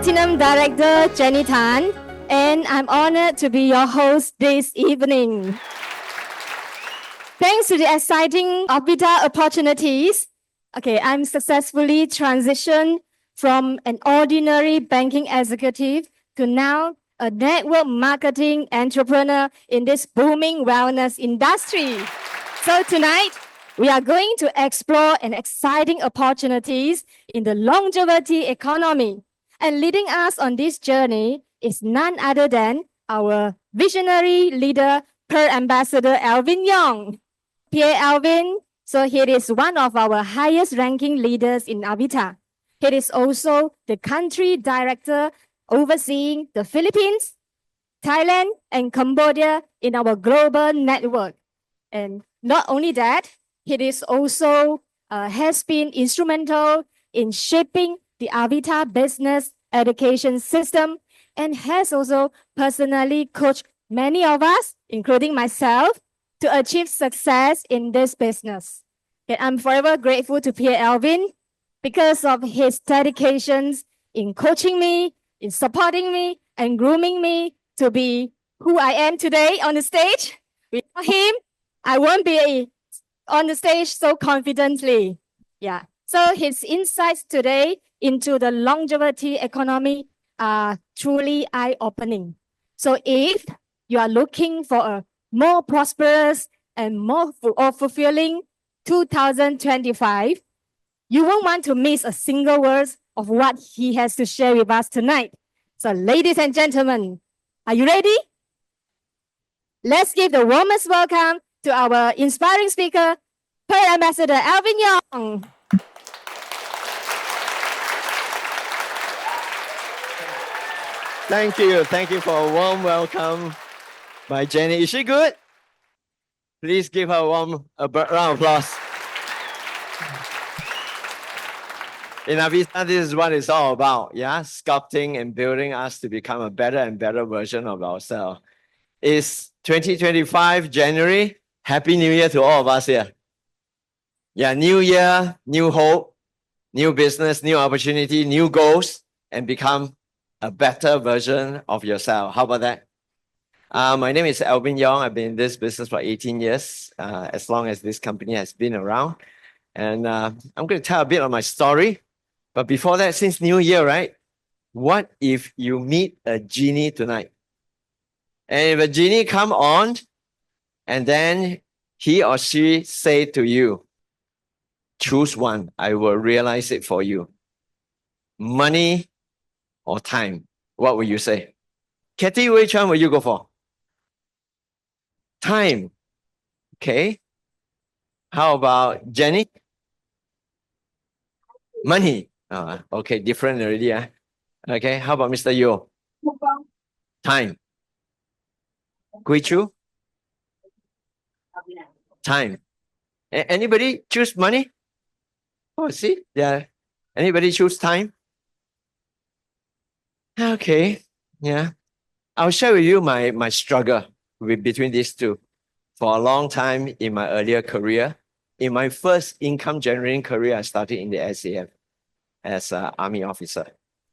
Platinum Director Jenny Tan, and I'm honored to be your host this evening. Thanks to the exciting Avita opportunities, I'm successfully transitioned from an ordinary banking executive to now a network marketing entrepreneur in this booming wellness industry. So tonight, we are going to explore an exciting opportunities in the longevity economy. And leading us on this journey is none other than our visionary leader, Per Ambassador Alvin Yong. Pierre Alvin, so he is one of our highest ranking leaders in Avita. He is also the country director overseeing the Philippines, Thailand, and Cambodia in our global network. And not only that, he is also has been instrumental in shaping the Avita business education system and has also personally coached many of us, including myself, to achieve success in this business. Okay, I'm forever grateful to Pierre Alvin because of his dedications in coaching me, in supporting me, and grooming me to be who I am today on the stage. Without him, I won't be on the stage so confidently. Yeah. So his insights today into the longevity economy are truly eye-opening. So if you are looking for a more prosperous and more fulfilling 2025, you won't want to miss a single word of what he has to share with us tonight. So ladies and gentlemen, are you ready? Let's give the warmest welcome to our inspiring speaker, Per Ambassador Alvin Yong. Thank you. Thank you for a warm welcome by Jenny. Is she good? Please give her a round of applause. In Avita, this is what it's all about. Yeah, sculpting and building us to become a better and better version of ourselves. It's 2025, January. Happy New Year to all of us here. Yeah, new year, new hope, new business, new opportunity, new goals, and become a better version of yourself. How about that? My name is Alvin Yong. I've been in this business for 18 years, as long as this company has been around. And I'm going to tell a bit of my story. But before that, since New Year, right? What if you meet a genie tonight? And if a genie come on, and then he or she say to you, choose one, I will realize it for you. Money or time? What will you say? Kathy, which one will you go for? Time. Okay. How about Jenny? Money. Okay, different already. Okay, how about Mr. Yo? Time. Gui Chu? Time. Anybody choose money? Oh, see? Yeah. Anybody choose time? Okay. Yeah. I'll share with you my struggle between these two. For a long time in my earlier career, in my first income generating career, I started in the SAF as an army officer.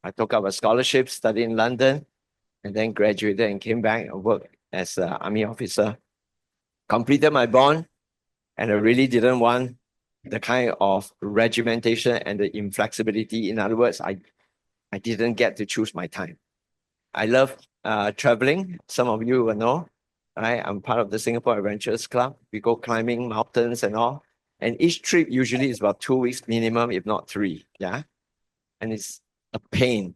I took up a scholarship, studied in London, and then graduated and came back and worked as an army officer. Completed my bond, and I really didn't want the kind of regimentation and the inflexibility. In other words, I didn't get to choose my time. I love traveling. Some of you will know, right? I'm part of the Singapore Adventurers Club. We go climbing mountains and all. And each trip usually is about 2 weeks minimum, if not 3. Yeah. And it's a pain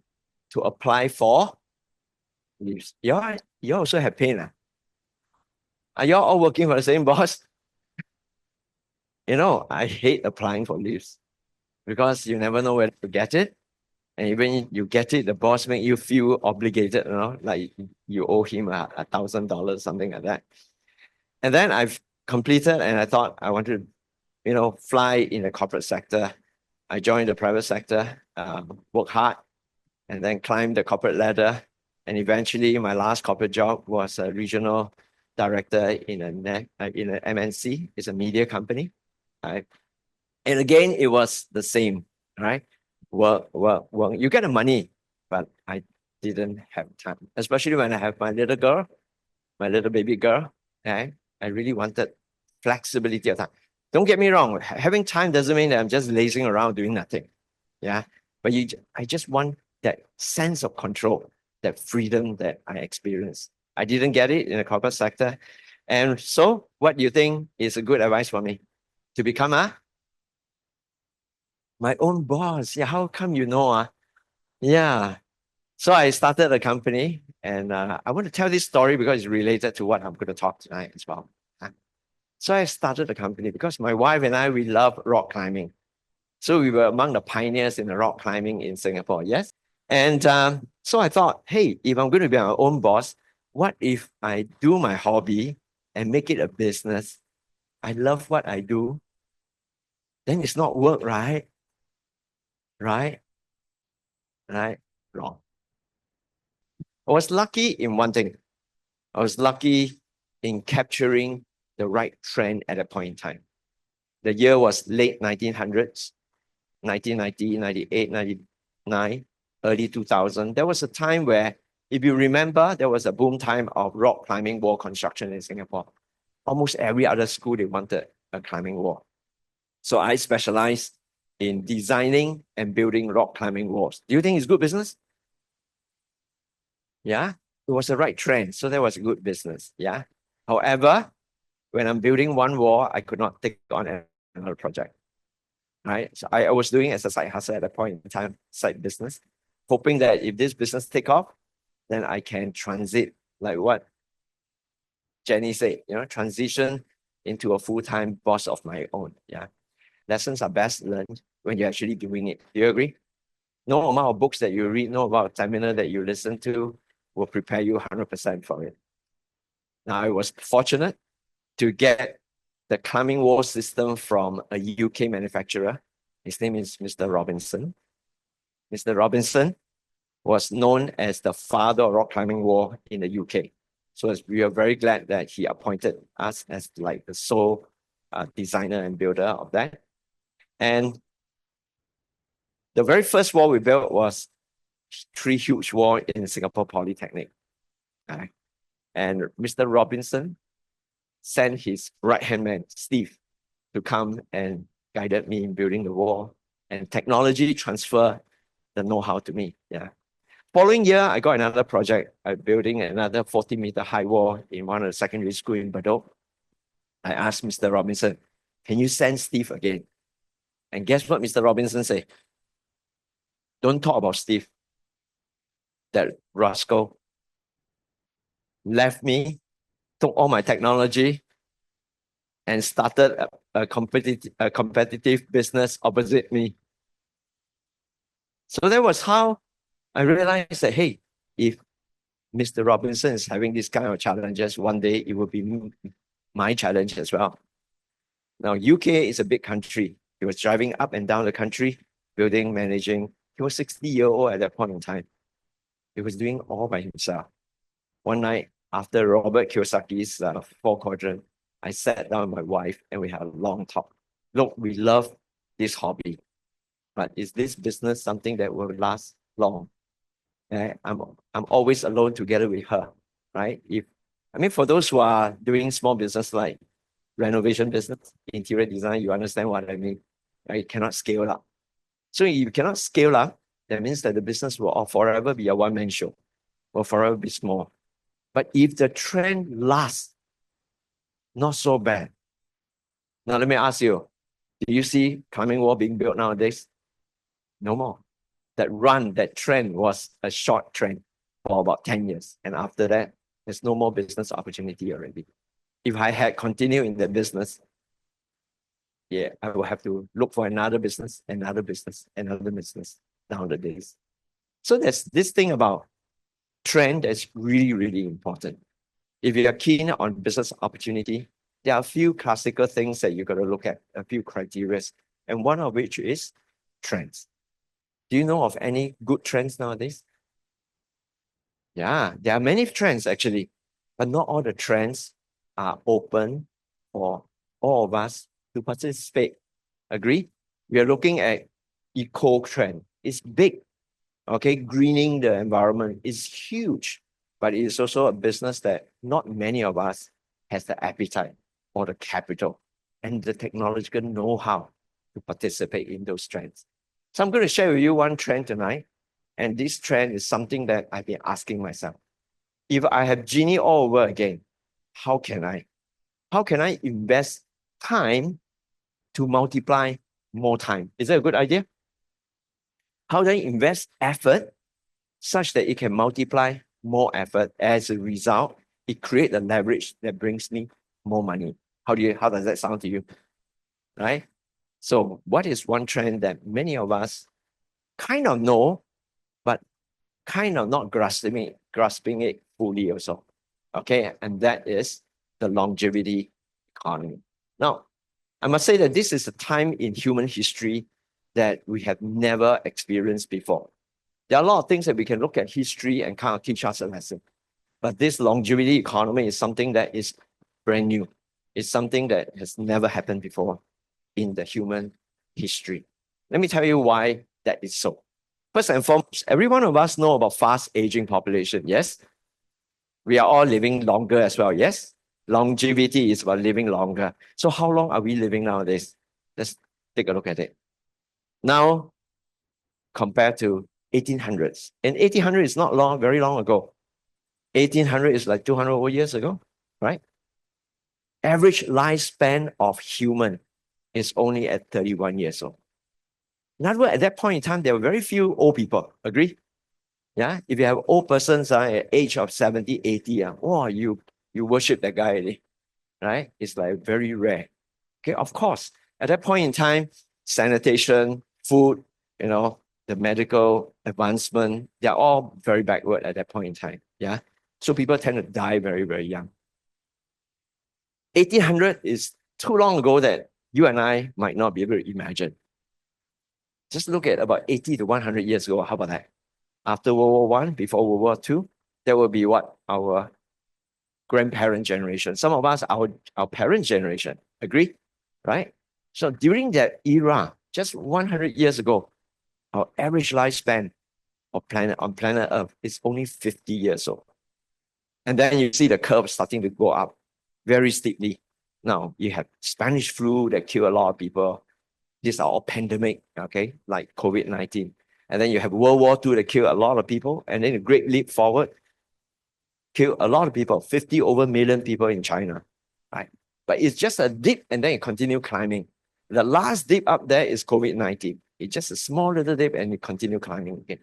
to apply for leaves. You also have pain. Are you all working for the same boss? You know, I hate applying for leaves because you never know whether to get it. And even you get it, the boss make you feel obligated, you know, like you owe him $1,000, something like that. And then I've completed and I thought I wanted to, fly in the corporate sector. I joined the private sector, work hard, and then climbed the corporate ladder. And eventually my last corporate job was a regional director in an MNC. It's a media company. Right? And again, it was the same, right? Well, you get the money, but I didn't have time, especially when I have my little girl, my little baby girl. Okay? I really wanted flexibility of time. Don't get me wrong, having time doesn't mean that I'm just lazing around doing nothing. Yeah. But I just want that sense of control, that freedom that I experience. I didn't get it in the corporate sector. And so what do you think is a good advice for me? To become my own boss. Yeah, how come you know? Yeah. So I started a company, and I want to tell this story because it's related to what I'm going to talk tonight as well. So I started a company because my wife and I, we love rock climbing. So we were among the pioneers in the rock climbing in Singapore, yes? And so I thought, hey, if I'm going to be my own boss, what if I do my hobby and make it a business? I love what I do. Then it's not work, right? Right? Right? Wrong. I was lucky in one thing. I was lucky in capturing the right trend at a point in time. The year was late 1900s, 1990, 98, 99, early 2000. There was a time where, if you remember, there was a boom time of rock climbing wall construction in Singapore. Almost every other school, they wanted a climbing wall. So I specialized in designing and building rock climbing walls. Do you think it's good business? Yeah, it was the right trend. So that was good business. Yeah. However, when I'm building one wall, I could not take on another project. Right. So I was doing it as a side hustle at that point in time, side business, hoping that if this business take off, then I can transit, like what Jenny said, transition into a full-time boss of my own. Yeah. Lessons are best learned when you're actually doing it. Do you agree? No amount of books that you read, no amount of seminar that you listen to will prepare you 100% for it. Now, I was fortunate to get the climbing wall system from a UK manufacturer. His name is Mr. Robinson. Mr. Robinson was known as the father of rock climbing wall in the UK. So we are very glad that he appointed us as like the sole designer and builder of that. And the very first wall we built was 3 huge walls in Singapore Polytechnic. And Mr. Robinson sent his right-hand man, Steve, to come and guided me in building the wall. And technology transfer the know-how to me. Yeah. Following year, I got another project, building another 40-meter high wall in one of the secondary school in Bedok. I asked Mr. Robinson, can you send Steve again? And guess what Mr. Robinson said? Don't talk about Steve. That rascal left me, took all my technology, and started a competitive business opposite me. So that was how I realized that, hey, if Mr. Robinson is having this kind of challenges, one day it will be my challenge as well. Now, UK is a big country. He was driving up and down the country, building, managing. He was 60-year-old at that point in time. He was doing all by himself. One night, after Robert Kiyosaki's 4 quadrant, I sat down with my wife and we had a long talk. Look, we love this hobby, but is this business something that will last long? I'm always alone together with her, right? For those who are doing small business like renovation business, interior design, you understand what I mean. Right? You cannot scale up. So if you cannot scale up, that means that the business will forever be a one-man show, will forever be small. But if the trend lasts, not so bad. Now let me ask you, do you see climbing wall being built nowadays? No more. That trend was a short trend for about 10 years. And after that, there's no more business opportunity already. If I had continued in that business, yeah, I will have to look for another business down the days. So there's this thing about trend that's really, really important. If you are keen on business opportunity, there are a few classical things that you got to look at, a few criteria, and one of which is trends. Do you know of any good trends nowadays? Yeah, there are many trends actually, but not all the trends are open for all of us to participate. Agree? We are looking at eco trend. It's big. Okay, greening the environment is huge, but it is also a business that not many of us has the appetite or the capital and the technological know-how to participate in those trends. So I'm going to share with you one trend tonight. And this trend is something that I've been asking myself. If I have genie all over again, how can I invest time to multiply more time? Is that a good idea? How do I invest effort such that it can multiply more effort? As a result, it creates a leverage that brings me more money. How does that sound to you? Right? So what is one trend that many of us kind of know, but kind of not grasping it fully also? Okay, and that is the longevity economy. Now, I must say that this is a time in human history that we have never experienced before. There are a lot of things that we can look at history and kind of teach us a lesson. But this longevity economy is something that is brand new. It's something that has never happened before in the human history. Let me tell you why that is so. First and foremost, every one of us know about fast aging population. Yes, we are all living longer as well. Yes, longevity is about living longer. So how long are we living nowadays? Let's take a look at it. Now, compared to 1800s. And 1800 is not long, very long ago. 1800 is like 200 over years ago, right? Average lifespan of human is only at 31 years old. In other words, at that point in time, there were very few old people. Agree? Yeah. If you have old persons at age of 70, 80, oh, you worship that guy already, right? It's like very rare. Okay, of course, at that point in time, sanitation, food, the medical advancement, they're all very backward at that point in time. Yeah. So people tend to die very, very young. 1800 is too long ago that you and I might not be able to imagine. Just look at about 80 to 100 years ago. How about that? After World War I, before World War II, that will be what? Our grandparent generation. Some of us, our parent generation. Agree? Right? So during that era, just 100 years ago, our average lifespan on planet Earth is only 50 years old. And then you see the curve starting to go up very steeply. Now you have Spanish flu that killed a lot of people. These are all pandemic, okay, like COVID-19. And then you have World War II that killed a lot of people. And then the Great Leap Forward killed a lot of people, 50 over million people in China, right? But it's just a dip and then it continues climbing. The last dip up there is COVID-19. It's just a small little dip and it continues climbing again.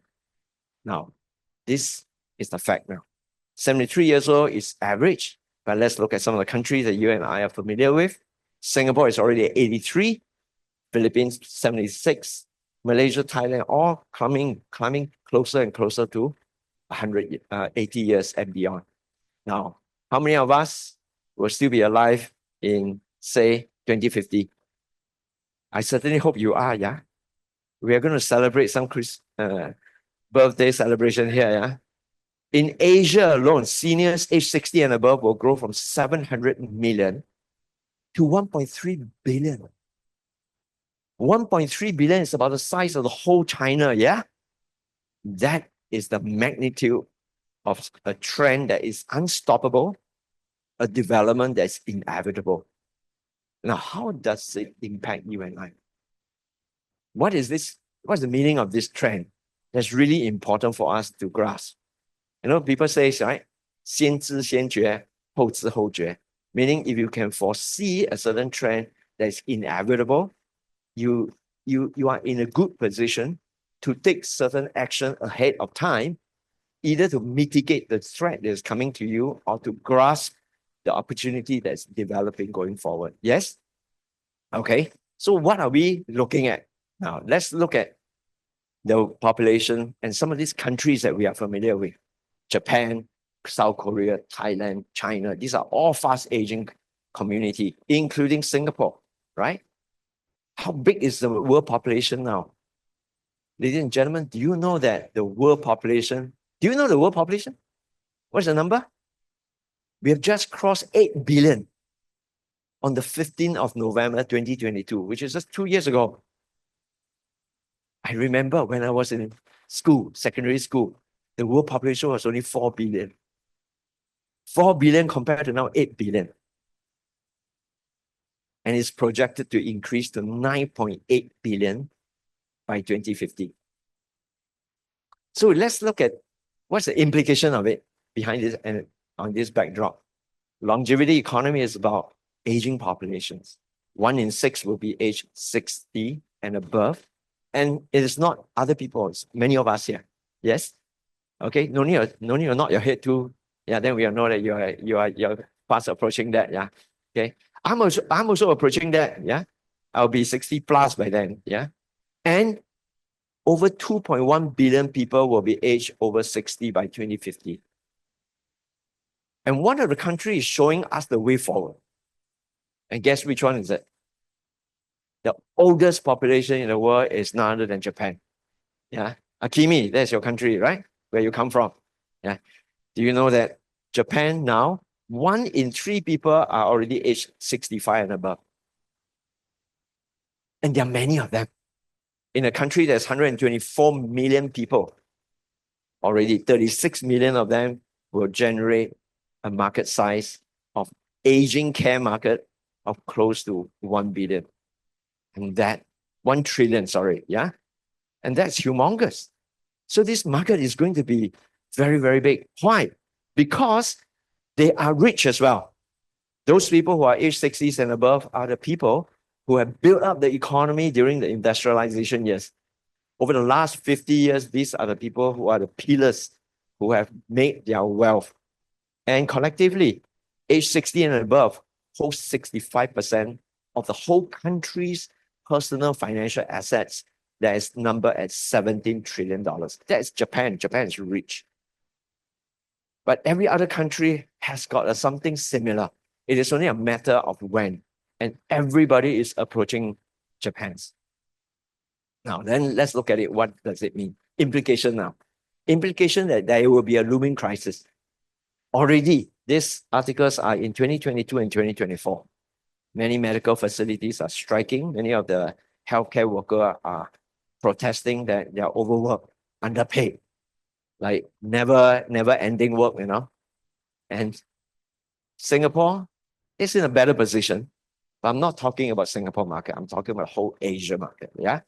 Now, this is the fact now. 73 years old is average, but let's look at some of the countries that you and I are familiar with. Singapore is already at 83, Philippines 76, Malaysia, Thailand, all climbing closer and closer to 180 years and beyond. Now, how many of us will still be alive in, say, 2050? I certainly hope you are, yeah? We are going to celebrate some birthday celebration here, yeah? In Asia alone, seniors age 60 and above will grow from 700 million to 1.3 billion. 1.3 billion is about the size of the whole China, yeah? That is the magnitude of a trend that is unstoppable, a development that's inevitable. Now, how does it impact you and I? What is this? What's the meaning of this trend? That's really important for us to grasp. People say, right? 先知先觉,后知后觉. Meaning, if you can foresee a certain trend that is inevitable, you are in a good position to take certain action ahead of time, either to mitigate the threat that is coming to you or to grasp the opportunity that's developing going forward. Yes? Okay. So what are we looking at? Now, let's look at the population and some of these countries that we are familiar with. Japan, South Korea, Thailand, China. These are all fast aging community, including Singapore, right? How big is the world population now? Ladies and gentlemen, do you know that the world population, do you know the world population? What's the number? We have just crossed 8 billion on the 15th of November, 2022, which is just 2 years ago. I remember when I was in school, secondary school, the world population was only 4 billion. 4 billion compared to now 8 billion. And it's projected to increase to 9.8 billion by 2050. So let's look at what's the implication of it behind this and on this backdrop. Longevity economy is about aging populations. 1 in 6 will be aged 60 and above. And it is not other people, it's many of us here. Yes? Okay, no need to nod your head too. Yeah, then we'll know that you're fast approaching that. Yeah. Okay. I'm also approaching that. Yeah. I'll be 60 plus by then. Yeah. And over 2.1 billion people will be aged over 60 by 2050. And one of the countries is showing us the way forward. And guess which one is it? The oldest population in the world is none other than Japan. Yeah. Akimi, that's your country, right? Where you come from. Yeah. Do you know that Japan now, 1 in 3 people are already aged 65 and above? And there are many of them. In a country that's 124 million people, already 36 million of them will generate a market size of aging care market of close to 1 billion. And that 1 trillion, sorry, yeah? And that's humongous. So this market is going to be very, very big. Why? Because they are rich as well. Those people who are age 60s and above are the people who have built up the economy during the industrialization years. Over the last 50 years, these are the people who are the pillars who have made their wealth. And collectively, age 60 and above holds 65% of the whole country's personal financial assets that is numbered at $17 trillion. That's Japan. Japan is rich. But every other country has got something similar. It is only a matter of when. And everybody is approaching Japan's. Now, then let's look at it. What does it mean? Implication now. Implication that there will be a looming crisis. Already, these articles are in 2022 and 2024. Many medical facilities are striking. Many of the healthcare workers are protesting that they are overworked, underpaid, like never ending work, you know. And Singapore is in a better position. But I'm not talking about Singapore market. I'm talking about the whole Asia market. Yeah.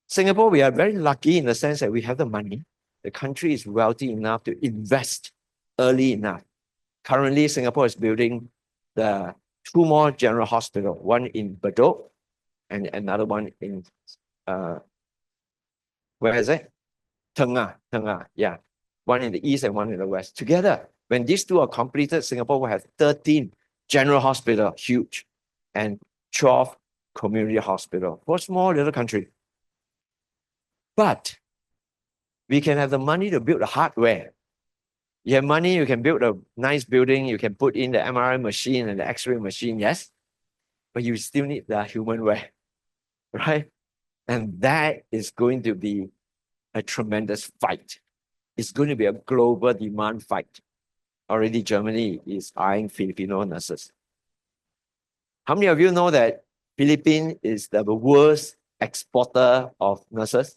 Singapore, we are very lucky in the sense that we have the money. The country is wealthy enough to invest early enough. Currently, Singapore is building the 2 more general hospitals, one in Bedok and another one in where is it? Tengah, yeah. One in the east and one in the west. Together, when these 2 are completed, Singapore will have 13 general hospitals, huge, and 12 community hospitals for a small little country. But we can have the money to build the hardware. You have money, you can build a nice building, you can put in the MRI machine and the X-ray machine, yes? But you still need the humanware, right? And that is going to be a tremendous fight. It's going to be a global demand fight. Already Germany is eyeing Filipino nurses. How many of you know that Philippines is the worst exporter of nurses?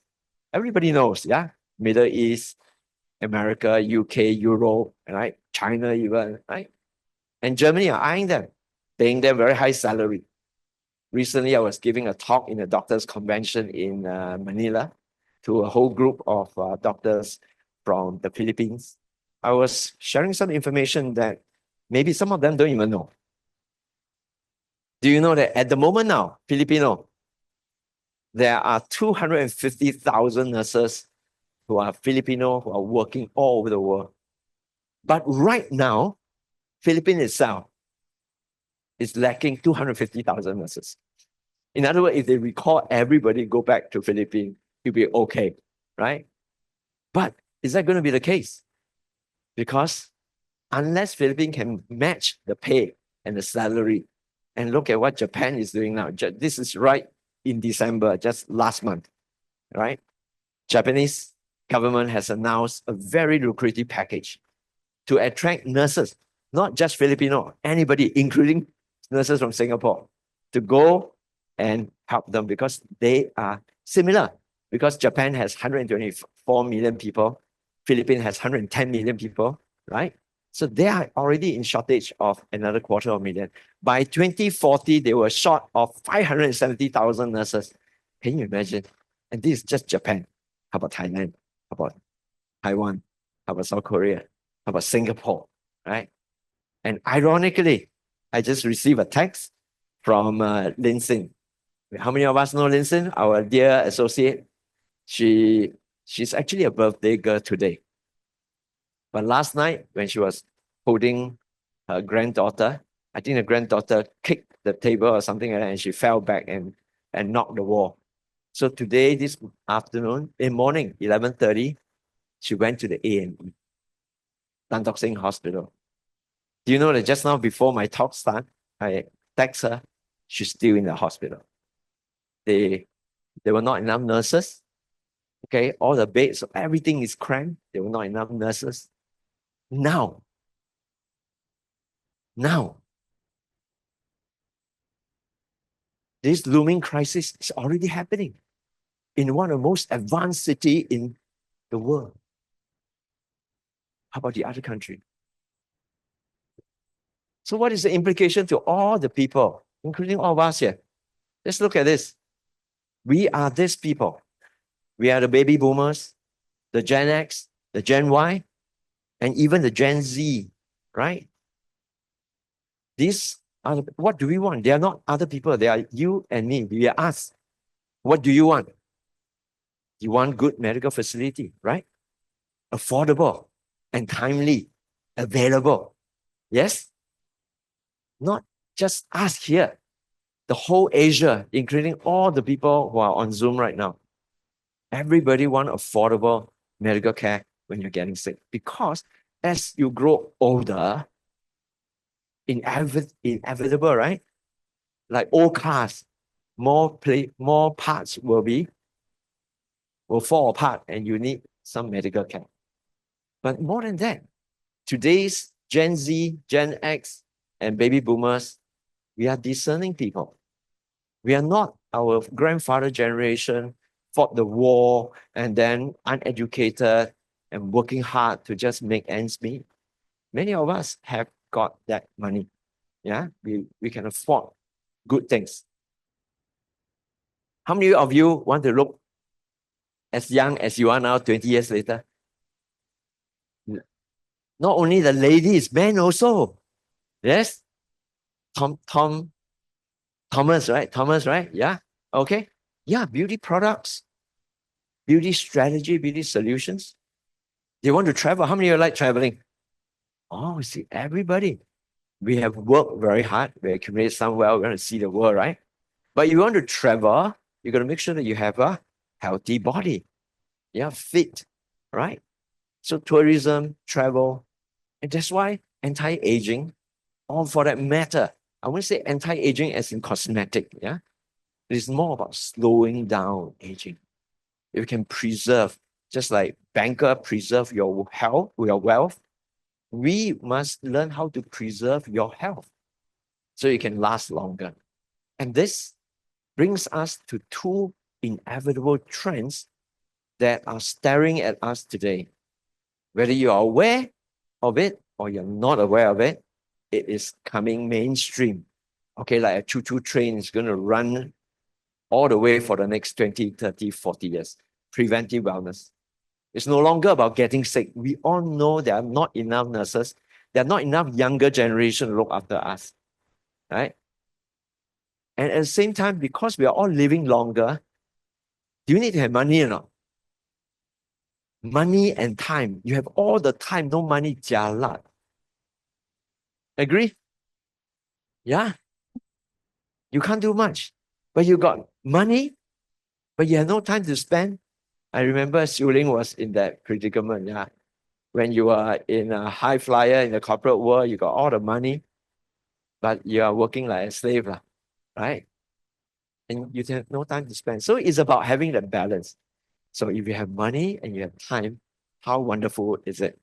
Everybody knows, yeah? Middle East, America, UK, Europe, right? China even, right? And Germany are eyeing them, paying them very high salary. Recently, I was giving a talk in a doctors' convention in Manila to a whole group of doctors from the Philippines. I was sharing some information that maybe some of them don't even know. Do you know that at the moment now, Filipino, there are 250,000 nurses who are Filipino, who are working all over the world. But right now, Philippines itself is lacking 250,000 nurses. In other words, if they recall everybody go back to Philippines, it'll be okay, right? But is that going to be the case? Because unless Philippines can match the pay and the salary, and look at what Japan is doing now. This is right in December, just last month, right? Japanese government has announced a very lucrative package to attract nurses, not just Filipino, anybody, including nurses from Singapore, to go and help them because they are similar because Japan has 124 million people, Philippines has 110 million people, right? So they are already in shortage of another 250,000. By 2040, they were short of 570,000 nurses. Can you imagine? And this is just Japan. How about Thailand? How about Taiwan? How about South Korea? How about Singapore, right? And ironically, I just received a text from Lin Sing. How many of us know Lin Sing, our dear associate? She's actually a birthday girl today. But last night, when she was holding her granddaughter, I think the granddaughter kicked the table or something like that, and she fell back and knocked the wall. So today, this afternoon, in morning, 11:30, she went to the A&E, Tan Tock Seng Hospital. Do you know that just now, before my talk started, I text her, she's still in the hospital. There were not enough nurses. Okay, all the beds, everything is cramped. There were not enough nurses. Now, this looming crisis is already happening in one of the most advanced cities in the world. How about the other country? So what is the implication to all the people, including all of us here? Let's look at this. We are these people. We are the baby boomers, the Gen X, the Gen Y, and even the Gen Z, right? These are what do we want? They are not other people. They are you and me. We are us. What do you want? You want good medical facility, right? Affordable and timely, available. Yes? Not just us here. The whole Asia, including all the people who are on Zoom right now. Everybody want affordable medical care when you're getting sick. Because as you grow older, inevitable, right? Like old cars, more parts will fall apart and you need some medical care. But more than that, today's Gen Z, Gen X, and baby boomers, we are discerning people. We are not our grandfather generation fought the war and then uneducated and working hard to just make ends meet. Many of us have got that money. Yeah, we can afford good things. How many of you want to look as young as you are now 20 years later? Not only the ladies, men also. Yes? Thomas, right? Thomas, right? Yeah. Okay. Yeah, beauty products, beauty strategy, beauty solutions. They want to travel. How many of you like traveling? Oh, see, everybody. We have worked very hard. We accumulate some wealth. We're going to see the world, right? But you want to travel, you got to make sure that you have a healthy body. Yeah, fit, right? So tourism, travel, and that's why anti-aging, or for that matter, I won't say anti-aging as in cosmetic, yeah? It is more about slowing down aging. If you can preserve, just like banker preserve your health, your wealth, we must learn how to preserve your health so you can last longer. And this brings us to two inevitable trends that are staring at us today. Whether you are aware of it or you're not aware of it, it is coming mainstream. Okay, like a choo-choo train is going to run all the way for the next 20, 30, 40 years. Preventive wellness. It's no longer about getting sick. We all know there are not enough nurses. There are not enough younger generation to look after us, right? And at the same time, because we are all living longer, do you need to have money or not? Money and time. You have all the time, no money, jialat. Agree? Yeah. You can't do much. But you got money, but you have no time to spend. I remember Xiuling was in that predicament, yeah. When you are in a high flyer in the corporate world, you got all the money, but you are working like a slave, right? And you have no time to spend. So it's about having that balance. So if you have money and you have time, how wonderful is it?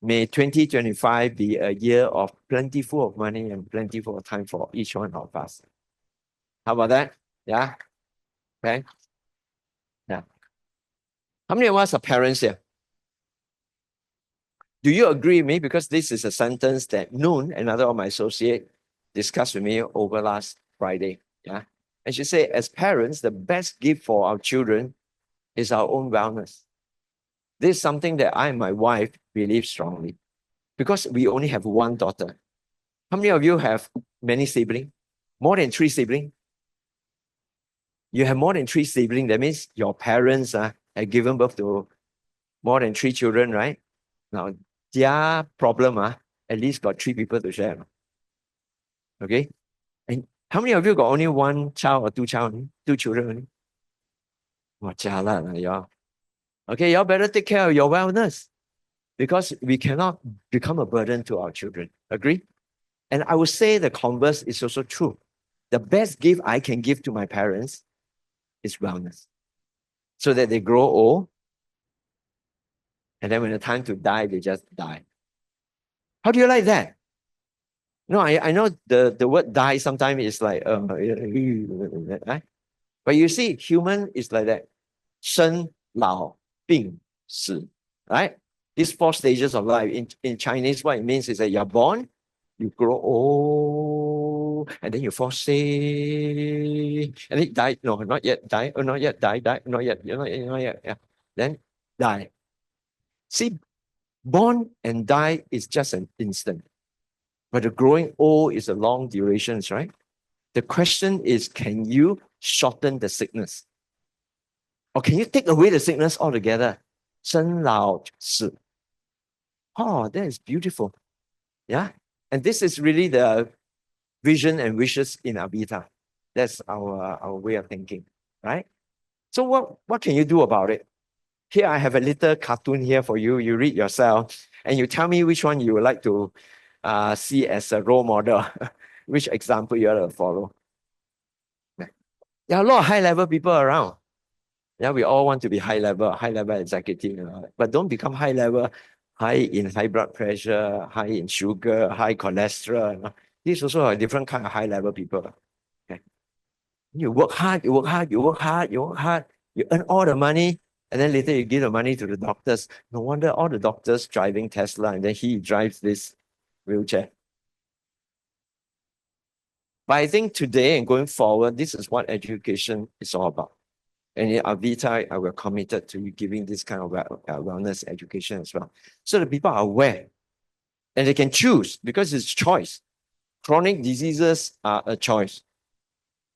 May 2025 be a year of plentiful of money and plentiful of time for each one of us. How about that? Yeah? Okay? Yeah. How many of us are parents here? Do you agree with me? Because this is a sentence that Noon, another of my associate, discussed with me over last Friday. Yeah. And she said, as parents, the best gift for our children is our own wellness. This is something that I and my wife believe strongly because we only have one daughter. How many of you have many siblings? More than 3 siblings? You have more than 3 siblings. That means your parents have given birth to more than 3 children, right? Now, their problem, at least got 3 people to share. Okay? And how many of you got only 1 child or 2 child? 2 children only? Wow, jialat, y'all. Okay, y'all better take care of your wellness because we cannot become a burden to our children. Agree? And I would say the converse is also true. The best gift I can give to my parents is wellness so that they grow old. And then when the time to die, they just die. How do you like that? No, I know the word die sometimes is like, right? But you see, human is like that. 生老病死, right? These 4 stages of life. In Chinese, what it means is that you're born, you grow old, and then you fall sick, and then you die. No, not yet die. Oh, not yet die. Not yet. You're not yet. Yeah. Then die. See, born and die is just an instant. But the growing old is a long duration, right? The question is, can you shorten the sickness? Or can you take away the sickness altogether? 生老死. Oh, that is beautiful. Yeah. And this is really the vision and wishes in Avita. That's our way of thinking, right? So what can you do about it? Here I have a little cartoon here for you. You read yourself and you tell me which one you would like to see as a role model, which example you want to follow. There are a lot of high-level people around. Yeah, we all want to be high-level executive, but don't become high-level, high in high blood pressure, high in sugar, high cholesterol. These also are different kind of high-level people. Okay. You work hard, you earn all the money, and then later you give the money to the doctors. No wonder all the doctors driving Tesla, and then he drives this wheelchair. But I think today and going forward, this is what education is all about. And in Avita, we're committed to giving this kind of wellness education as well. So the people are aware and they can choose because it's choice. Chronic diseases are a choice.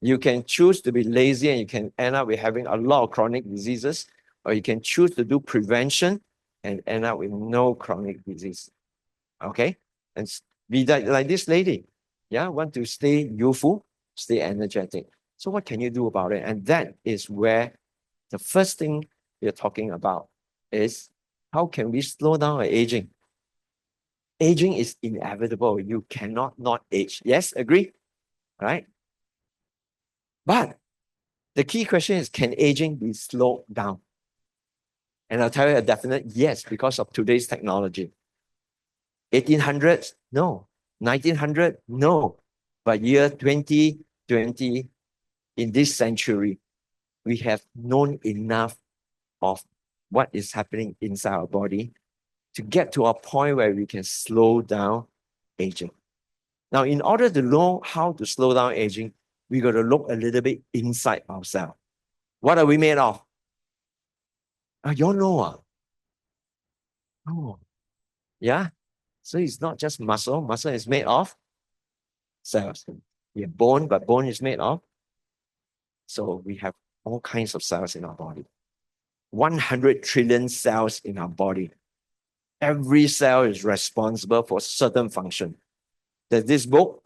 You can choose to be lazy and you can end up with having a lot of chronic diseases, or you can choose to do prevention and end up with no chronic disease. Okay? And be like this lady. Yeah, want to stay youthful, stay energetic. So what can you do about it? And that is where the first thing we're talking about is how can we slow down our aging? Aging is inevitable. You cannot not age. Yes, agree? Right? But the key question is, can aging be slowed down? And I'll tell you a definite yes, because of today's technology. 1800s? No. 1900? No. But year 2020, in this century, we have known enough of what is happening inside our body to get to a point where we can slow down aging. Now, in order to know how to slow down aging, we got to look a little bit inside ourselves. What are we made of? You know. Oh, yeah. So it's not just muscle. Muscle is made of cells. We have bone, but bone is made of. So we have all kinds of cells in our body. 100 trillion cells in our body. Every cell is responsible for certain function. There's this book,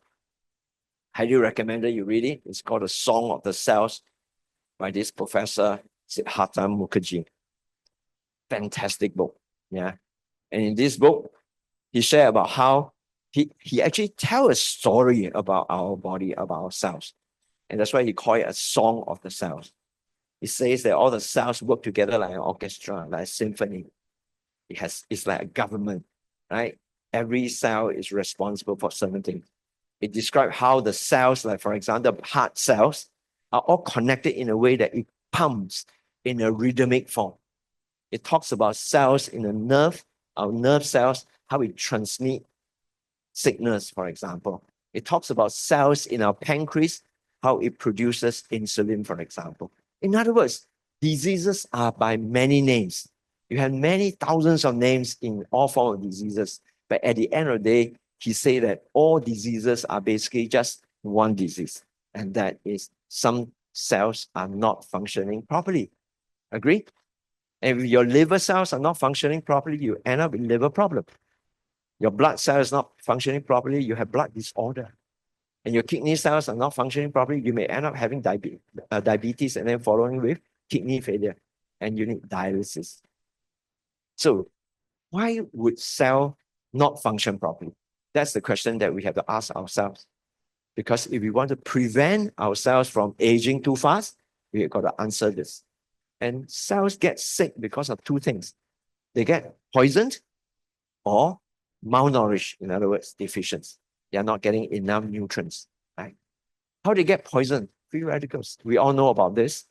highly recommended you read it. It's called The Song of the Cells by this professor, Siddhartha Mukherjee. Fantastic book. Yeah. And in this book, he shared about how he actually tell a story about our body, about our cells. And that's why he called it a song of the cells. It says that all the cells work together like an orchestra, like a symphony. It's like a government, right? Every cell is responsible for certain things. It describes how the cells, like for example, heart cells, are all connected in a way that it pumps in a rhythmic form. It talks about cells in the nerve, our nerve cells, how we transmit sickness, for example. It talks about cells in our pancreas, how it produces insulin, for example. In other words, diseases are by many names. You have many thousands of names in all forms of diseases. But at the end of the day, he said that all diseases are basically just one disease. And that is some cells are not functioning properly. Agree? And if your liver cells are not functioning properly, you end up with liver problem. Your blood cells not functioning properly, you have blood disorder. And your kidney cells are not functioning properly, you may end up having diabetes and then following with kidney failure, and you need dialysis. So why would cell not function properly? That's the question that we have to ask ourselves. Because if we want to prevent ourselves from aging too fast, we've got to answer this. And cells get sick because of two things. They get poisoned or malnourished, in other words, deficient. They are not getting enough nutrients, right? How do they get poisoned? Free radicals. We all know about this.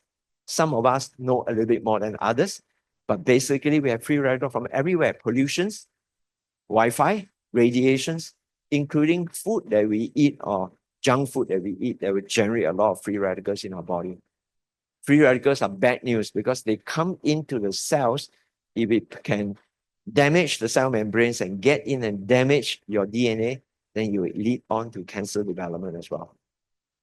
Some of us know a little bit more than others, but basically we have free radicals from everywhere. Pollutions, Wi-Fi, radiations, including food that we eat or junk food that we eat that will generate a lot of free radicals in our body. Free radicals are bad news because they come into the cells. If it can damage the cell membranes and get in and damage your DNA, then you will lead on to cancer development as well.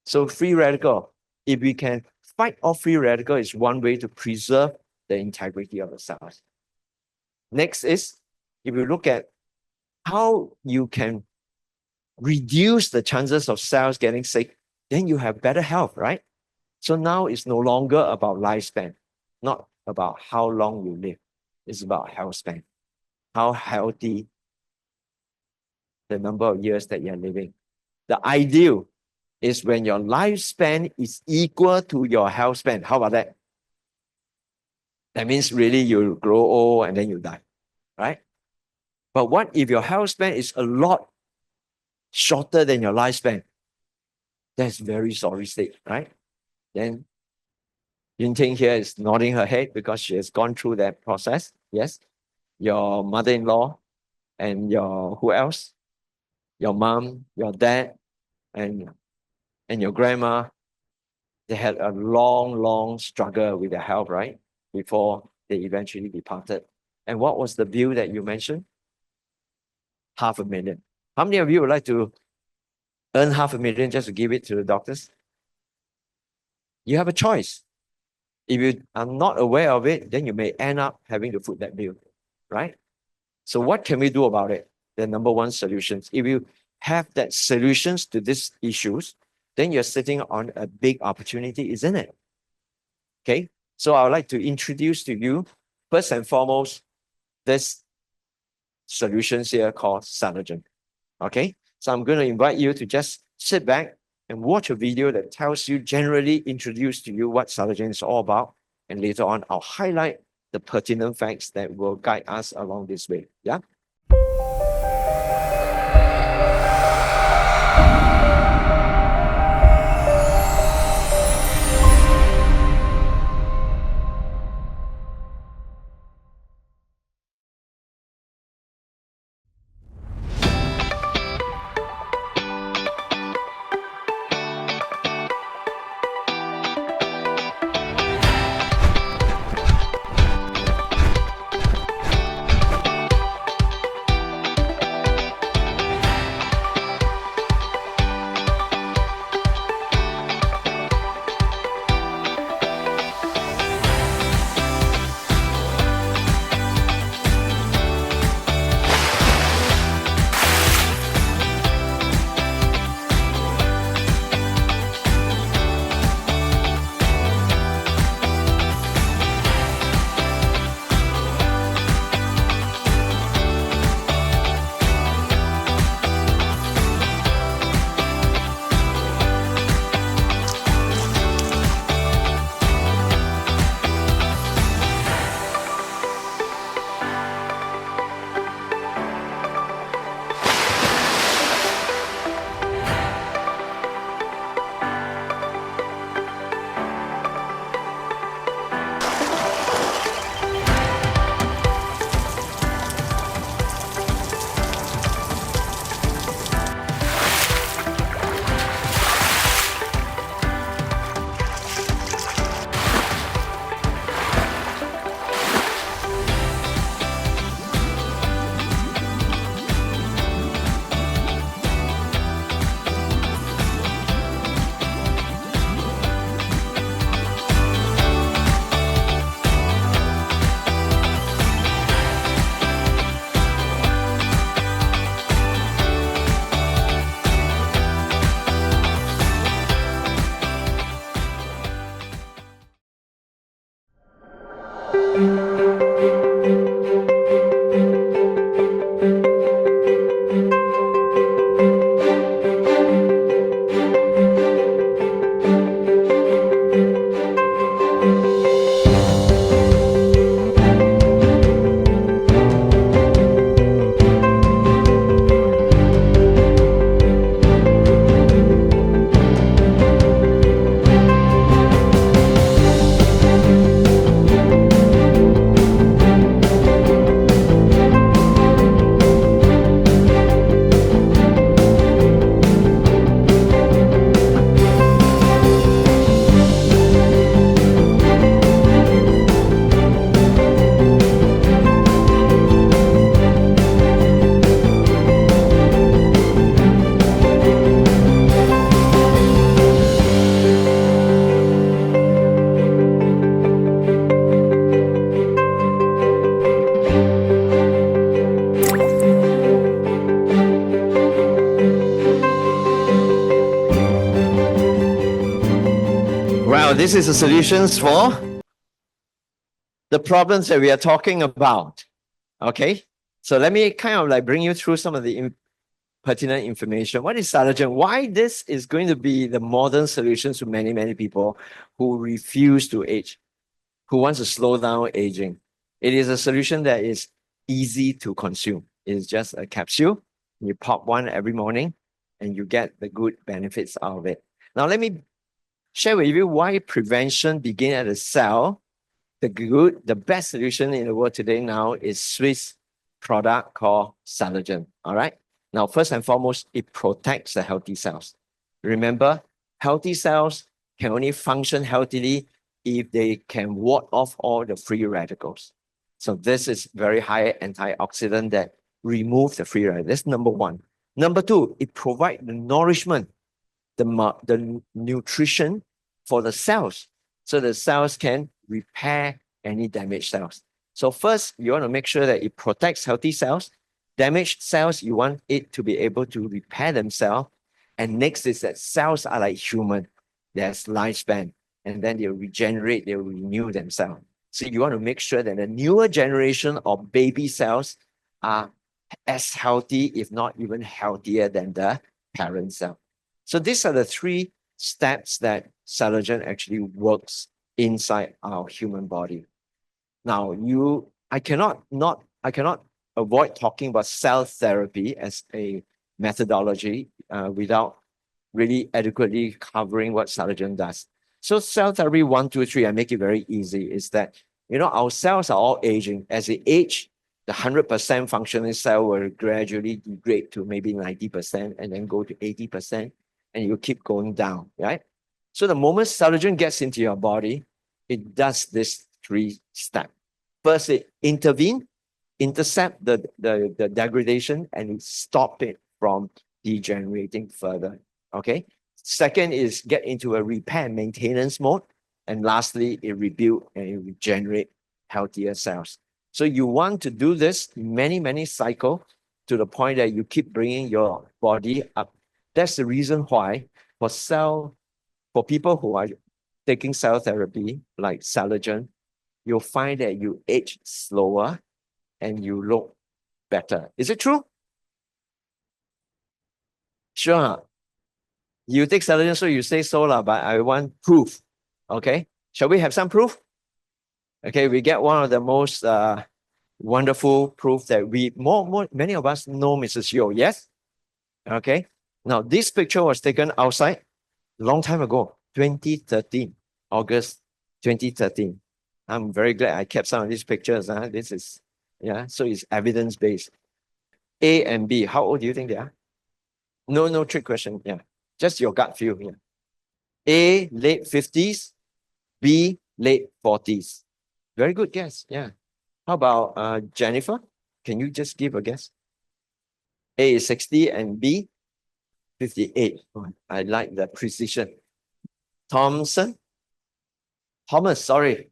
So free radical, if we can fight off free radical, is one way to preserve the integrity of the cells. Next is, if you look at how you can reduce the chances of cells getting sick, then you have better health, right? So now it's no longer about lifespan, not about how long you live. It's about health span, how healthy the number of years that you're living. The ideal is when your lifespan is equal to your health span. How about that? That means really you grow old and then you die, right? But what if your health span is a lot shorter than your lifespan? That's very sorry state, right? Then Yun Ting here is nodding her head because she has gone through that process. Yes. Your mother-in-law and your, who else? Your mom, your dad, and your grandma, they had a long struggle with their health, right? Before they eventually departed. And what was the bill that you mentioned? $500,000. How many of you would like to earn $500,000 just to give it to the doctors? You have a choice. If you are not aware of it, then you may end up having to foot that bill, right? So what can we do about it? The number one solutions. If you have that solutions to these issues, then you're sitting on a big opportunity, isn't it? Okay, so I would like to introduce to you, first and foremost, this solutions here called Celergen. Okay, so I'm going to invite you to just sit back and watch a video that tells you, generally introduce to you what Celergen is all about. And later on, I'll highlight the pertinent facts that will guide us along this way. Yeah. this is the solutions for the problems that we are talking about. Okay, so let me kind of like bring you through some of the pertinent information. What is Celergen? Why this is going to be the modern solution to many, many people who refuse to age, who wants to slow down aging. It is a solution that is easy to consume. It's just a capsule. You pop one every morning and you get the good benefits out of it. Now, let me share with you why prevention begins at the cell. The best solution in the world today now is Swiss product called Celergen. All right. Now, first and foremost, it protects the healthy cells. Remember, healthy cells can only function healthily if they can ward off all the free radicals. So this is very high antioxidant that remove the free radicals. That's number one. Number two, it provides the nourishment, the nutrition for the cells, so the cells can repair any damaged cells. So first, you want to make sure that it protects healthy cells. Damaged cells, you want it to be able to repair themselves. And next is that cells are like human. There's lifespan. And then they'll regenerate, they'll renew themselves. So you want to make sure that the newer generation of baby cells are as healthy, if not even healthier than the parent cell. So these are the three steps that Celergen actually works inside our human body. Now, I cannot avoid talking about cell therapy as a methodology without really adequately covering what Celergen does. So cell therapy 1, 2, 3, I make it very easy, is that, our cells are all aging. As they age, the 100% functioning cell will gradually degrade to maybe 90% and then go to 80%, and you keep going down, right? So the moment Celergen gets into your body, it does this 3 steps. First, it intercept the degradation, and it stop it from degenerating further, okay? Second is get into a repair maintenance mode. And lastly, it rebuild and it regenerate healthier cells. So you want to do this many, many cycles to the point that you keep bringing your body up. That's the reason why for people who are taking cell therapy like Celergen, you'll find that you age slower and you look better. Is it true? Sure. You take Celergen, so you say so, but I want proof. Okay, shall we have some proof? Okay, we get one of the most wonderful proof that many of us know Mrs. Yeo, yes? Okay, now this picture was taken outside long time ago, 2013, August 2013. I'm very glad I kept some of these pictures. This is, so it's evidence-based. A and B, how old do you think they are? No trick question, just your gut feel here. A, late 50s, B, late 40s. Very good guess, How about Jennifer? Can you just give a guess? A is 60 and B, 58. Oh, I like the precision. Thomas, sorry.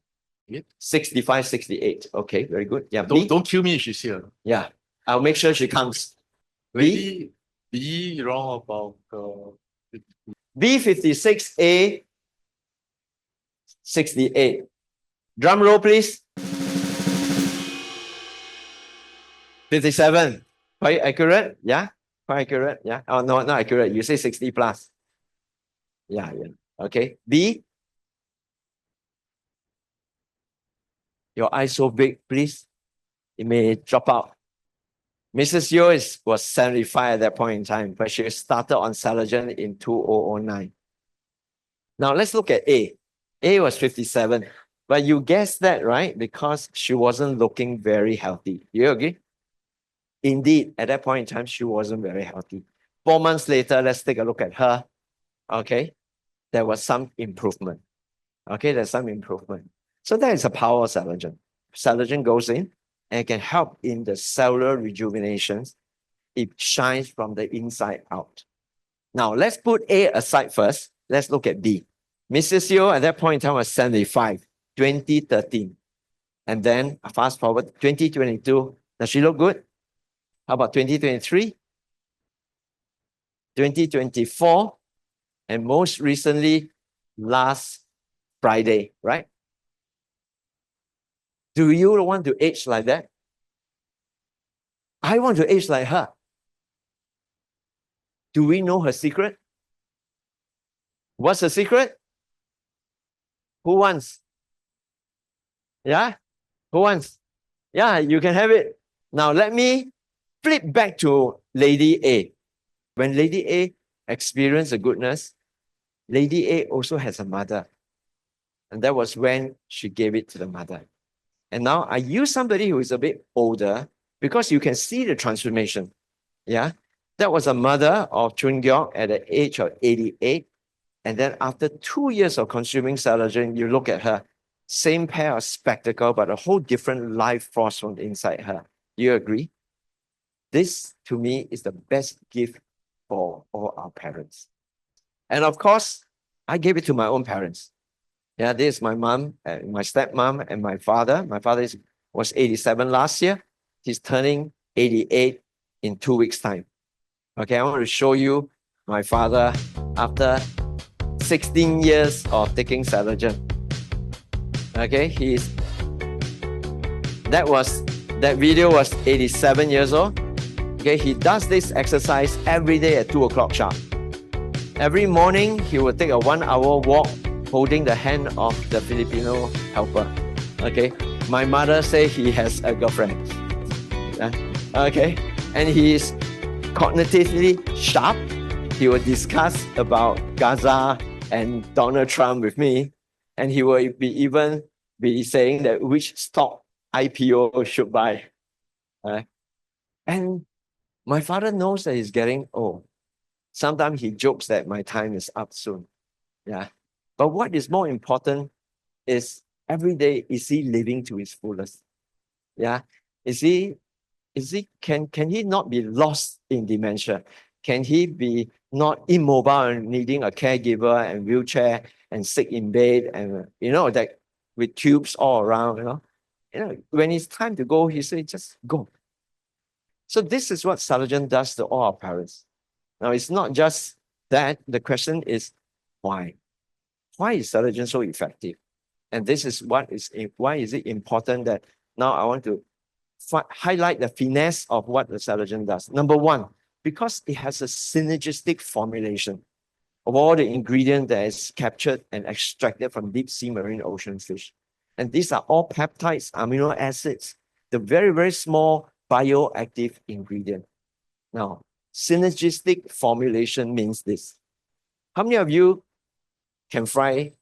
Yep. 65, 68. Okay, very good. Yeah, Don't kill me if she's here. Yeah, I'll make sure she comes. Maybe B wrong about B 56, A 68. Drum roll, please. 57. Quite accurate? Yeah? Quite accurate? Yeah? Oh, no, not accurate. You say 60 plus. Yeah. Okay. B. Your eyes so big, please. It may drop out. Mrs. Yeo was 75 at that point in time, but she started on Celergen in 2009. Now let's look at A. A was 57. But you guessed that, right? Because she wasn't looking very healthy. You agree? Indeed, at that point in time, she wasn't very healthy. 4 months later, let's take a look at her. Okay. There was some improvement. Okay, there's some improvement. So that is the power of Celergen. Celergen goes in and can help in the cellular rejuvenation. It shines from the inside out. Now, let's put A aside first. Let's look at B. Mrs. Yeo at that point in time was 75, 2013. And then fast forward 2022. Does she look good? How about 2023? 2024? And most recently, last Friday, right? Do you want to age like that? I want to age like her. Do we know her secret? What's the secret? Who wants? Yeah? Who wants? Yeah, you can have it. Now let me flip back to Lady A. When Lady A experienced the goodness, Lady A also has a mother. And that was when she gave it to the mother. And now I use somebody who is a bit older because you can see the transformation. Yeah. That was a mother of Chun Gyok at the age of 88. And then after 2 years of consuming Celergen, you look at her, same pair of spectacle, but a whole different life force from inside her. Do you agree? This, to me, is the best gift for all our parents. And of course, I gave it to my own parents. Yeah, this is my mom, my stepmom, and my father. My father was 87 last year. He's turning 88 in 2 weeks' time. Okay, I want to show you my father after 16 years of taking Celergen. Okay, that video was 87 years old. Okay, he does this exercise every day at 2 o'clock sharp. Every morning, he will take a 1 hour walk holding the hand of the Filipino helper. Okay, my mother say he has a girlfriend. Okay, and he is cognitively sharp. He will discuss about Gaza and Donald Trump with me, and he will even be saying that which stock IPO should buy. And my father knows that he's getting old. Sometimes he jokes that my time is up soon. Yeah. But what is more important is every day, is he living to his fullest? Yeah. Can he not be lost in dementia? Can he be not immobile and needing a caregiver and wheelchair and sick in bed and that with tubes all around, when it's time to go, he said, just go. So this is what Celergen does to all our parents. Now, it's not just that. The question is, why? Why is Celergen so effective? And this is why is it important that now I want to highlight the finesse of what the Celergen does. Number one, because it has a synergistic formulation of all the ingredients that is captured and extracted from deep sea marine ocean fish. And these are all peptides, amino acids, the very, very small bioactive ingredient. Now, synergistic formulation means this. How many of you can fry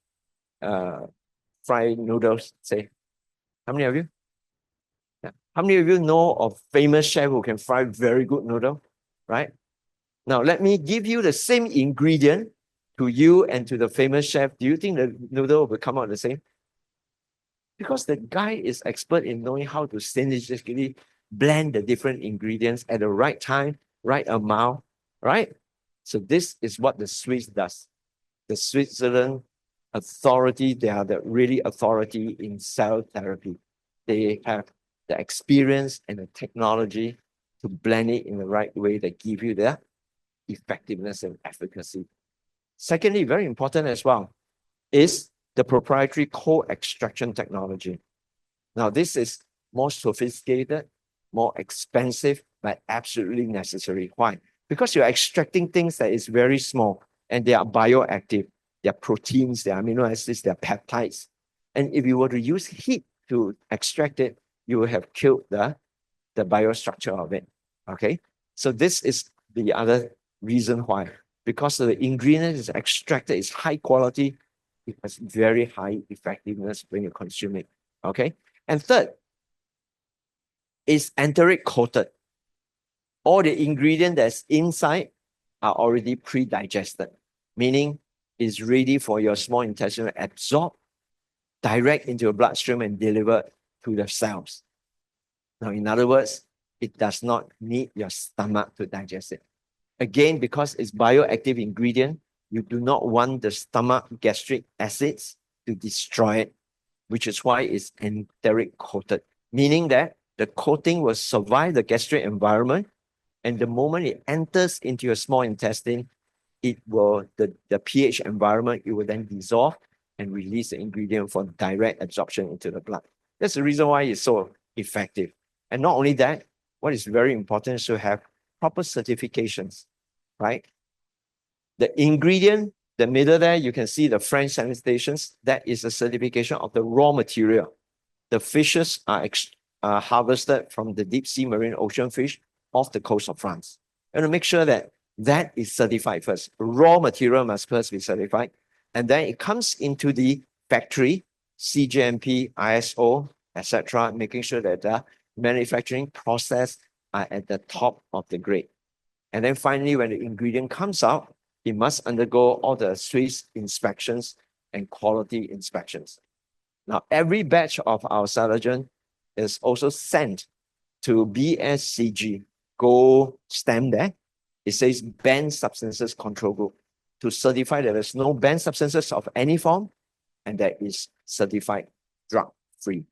noodles, say? How many of you? Yeah. How many of you know of famous chef who can fry very good noodle, right? Now, let me give you the same ingredient to you and to the famous chef. Do you think the noodle will come out the same? Because the guy is expert in knowing how to synergistically blend the different ingredients at the right time, right amount, right? So this is what the Swiss does. The Switzerland authority, they are the really authority in cell therapy. They have the experience and the technology to blend it in the right way that give you the effectiveness and efficacy. Secondly, very important as well, is the proprietary co-extraction technology. Now, this is more sophisticated, more expensive, but absolutely necessary. Why? Because you're extracting things that is very small and they are bioactive. They are proteins, they are amino acids, they are peptides. And if you were to use heat to extract it, you will have killed the biostructure of it. Okay? So this is the other reason why. Because the ingredient is extracted, is high quality, it has very high effectiveness when you consume it. Okay? And third, is enteric coated. All the ingredients that's inside are already pre-digested, meaning it's ready for your small intestine to absorb direct into your bloodstream and deliver to the cells. Now, in other words, it does not need your stomach to digest it. Again, because it's bioactive ingredient, you do not want the stomach gastric acids to destroy it, which is why it's enteric coated, meaning that the coating will survive the gastric environment, and the moment it enters into your small intestine, it will, the pH environment, it will then dissolve and release the ingredient for direct absorption into the blood. That's the reason why it's so effective. And not only that, what is very important is to have proper certifications, right? The ingredient, the middle there, you can see the French sanitations. That is a certification of the raw material. The fishes are harvested from the deep sea marine ocean fish off the coast of France. And to make sure that that is certified first. Raw material must first be certified. And then it comes into the factory, CGMP, ISO, etc., making sure that the manufacturing process are at the top of the grade. And then finally, when the ingredient comes out, it must undergo all the Swiss inspections and quality inspections. Now, every batch of our Celergen is also sent to BSCG. Go stamp there. It says banned substances control group to certify that there's no banned substances of any form and that is certified drug-free.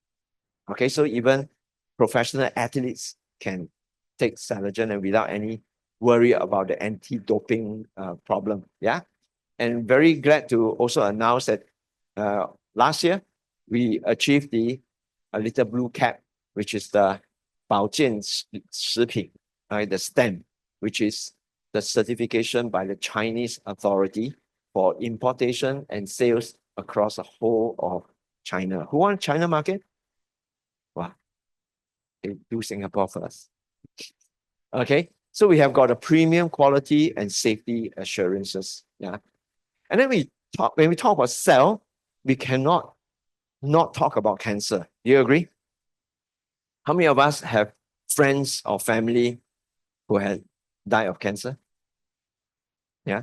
Okay, so even professional athletes can take Celergen and without any worry about the anti-doping problem. Yeah, and very glad to also announce that last year we achieved the little blue cap, which is the 保健食品, the stamp, which is the certification by the Chinese authority for importation and sales across the whole of China. Who wants China market? Wow, they do Singapore first. Okay, so we have got a premium quality and safety assurances. Yeah, and then when we talk about cell, we cannot not talk about cancer. Do you agree? How many of us have friends or family who had died of cancer? Yeah,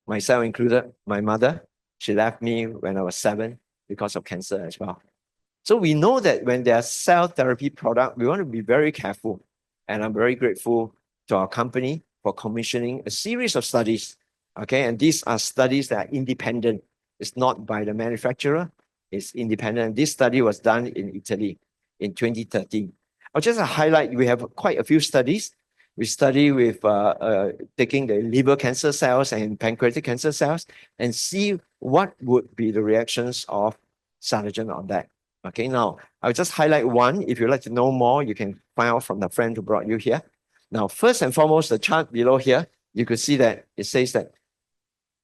myself included. My mother, she left me when I was 7 because of cancer as well. So we know that when there are cell therapy products, we want to be very careful. And I'm very grateful to our company for commissioning a series of studies. Okay, and these are studies that are independent. It's not by the manufacturer, it's independent. This study was done in Italy in 2013. I'll just highlight, we have quite a few studies. We study with taking the liver cancer cells and pancreatic cancer cells and see what would be the reactions of Celergen on that. Okay, now I'll just highlight one. If you'd like to know more, you can find out from the friend who brought you here. Now, first and foremost, the chart below here, you could see that it says that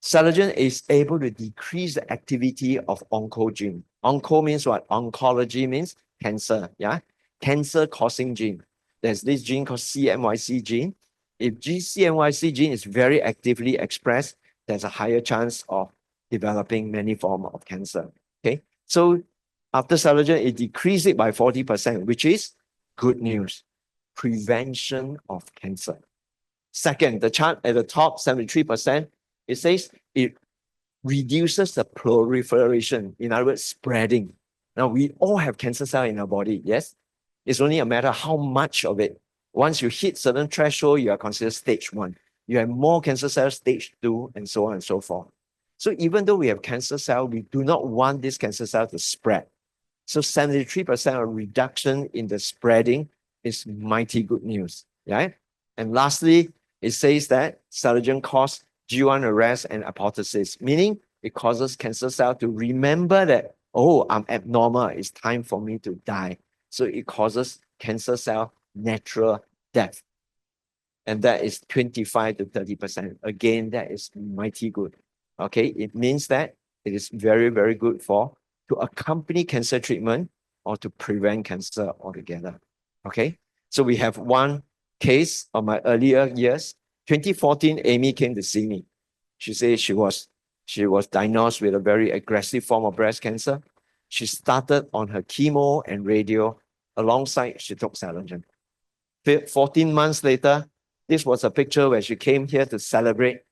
Celergen is able to decrease the activity of oncogene. Onco means what? Oncology means cancer, yeah? Cancer-causing gene. There's this gene called CMYC gene. If CMYC gene is very actively expressed, there's a higher chance of developing many forms of cancer, okay? So after Celergen, it decreased it by 40%, which is good news. Prevention of cancer. Second, the chart at the top, 73%, it says it reduces the proliferation, in other words, spreading. Now, we all have cancer cells in our body, yes? It's only a matter how much of it. Once you hit certain threshold, you are considered stage 1. You have more cancer cells, stage 2, and so on and so forth. So even though we have cancer cells, we do not want this cancer cell to spread. So 73% of reduction in the spreading is mighty good news, right? And lastly, it says that Celergen causes G1 arrest and apoptosis, meaning it causes cancer cell to remember that, oh, I'm abnormal, it's time for me to die. So it causes cancer cell natural death. And that is 25 to 30%. Again, that is mighty good. Okay, it means that it is very, very good to accompany cancer treatment or to prevent cancer altogether. Okay, so we have one case of my earlier years. 2014, Amy came to see me. She said she was diagnosed with a very aggressive form of breast cancer. She started on her chemo and radio. Alongside, she took Celergen. 14 months later, this was a picture where she came here to celebrate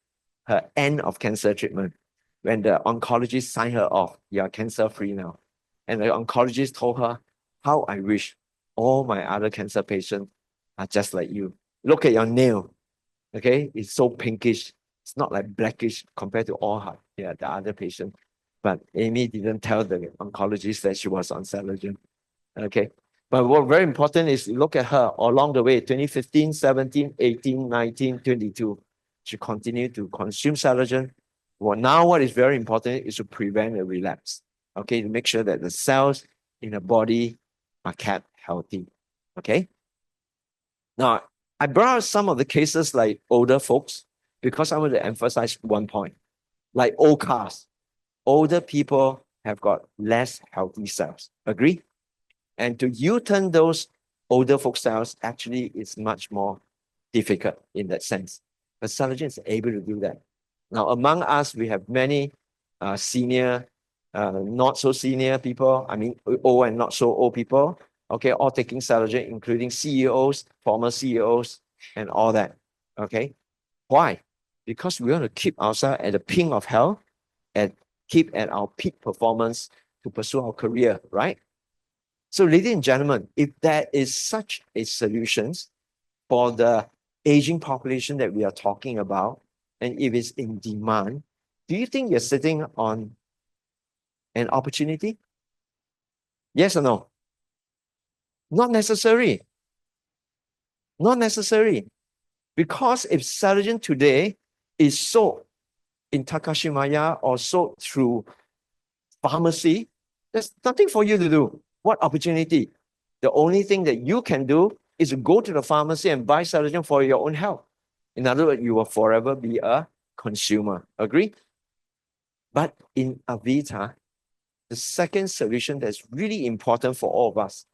her end of cancer treatment. When the oncologist signed her off, you are cancer-free now. And the oncologist told her, how I wish all my other cancer patients are just like you. Look at your nail. Okay, it's so pinkish. It's not like blackish compared to all her, the other patients. But Amy didn't tell the oncologist that she was on Celergen. Okay, but what very important is look at her along the way, 2015, 17, 18, 19, 22. She continued to consume Celergen Well, now what is very important is to prevent a relapse. Okay, to make sure that the cells in the body are kept healthy. Okay. Now, I brought out some of the cases like older folks because I want to emphasize one point. Like old cars, older people have got less healthy cells. Agree? And to U-turn those older folk cells actually is much more difficult in that sense. But Celergen is able to do that. Now, among us, we have many senior, not so senior people, I mean, old and not so old people, okay, all taking Celergen, including CEOs, former CEOs, and all that, okay? Why? Because we want to keep ourselves at the ping of health and keep at our peak performance to pursue our career, right? So, ladies and gentlemen, if there is such a solution for the aging population that we are talking about, and if it's in demand, do you think you're sitting on an opportunity? Yes or no? Not necessary. Not necessary. Because if Celergen today is sold in Takashimaya or sold through pharmacy, there's nothing for you to do. What opportunity? The only thing that you can do is to go to the pharmacy and buy Celergen for your own health. In other words, you will forever be a consumer. Agree? But in Avita, the second solution that's really important for all of us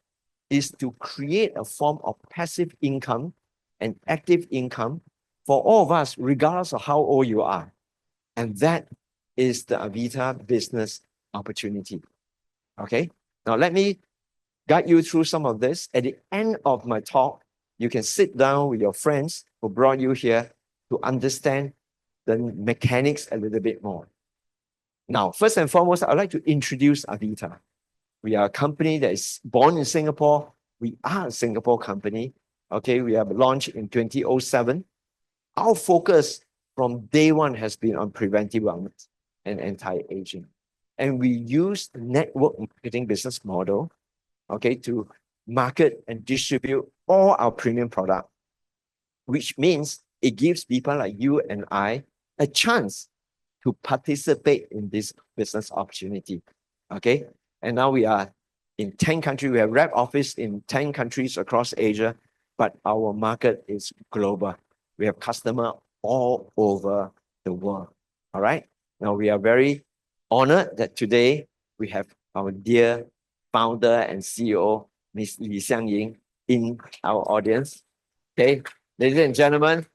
is to create a form of passive income and active income for all of us, regardless of how old you are. And that is the Avita business opportunity. Okay? Now, let me guide you through some of this. At the end of my talk, you can sit down with your friends who brought you here to understand the mechanics a little bit more. Now, first and foremost, I'd like to introduce Avita. We are a company that is born in Singapore. We are a Singapore company. Okay, we have launched in 2007. Our focus from day one has been on preventive wellness and anti-aging. And we use the network marketing business model, okay, to market and distribute all our premium product, which means it gives people like you and I a chance to participate in this business opportunity. Okay. And now we are in 10 countries. We have rep office in 10 countries across Asia, but our market is global. We have customers all over the world. All right. Now we are very honored that today we have our dear founder and CEO, Ms. Li Xiangying, in our audience. Okay. Ladies and gentlemen,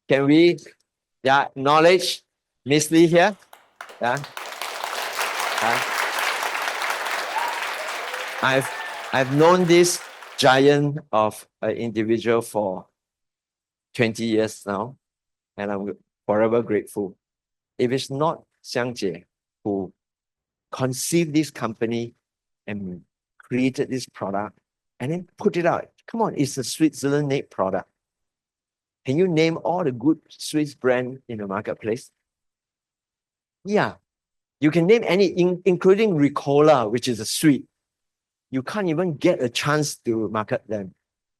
can we acknowledge Miss Lee here? Yeah. I've known this giant of an individual for 20 years now, and I'm forever grateful. If it's not Xiang Jie who conceived this company and created this product and then put it out, come on, it's a Switzerland-made product. Can you name all the good Swiss brands in the marketplace? Yeah, you can name any, including Ricola, which is a sweet. You can't even get a chance to market them.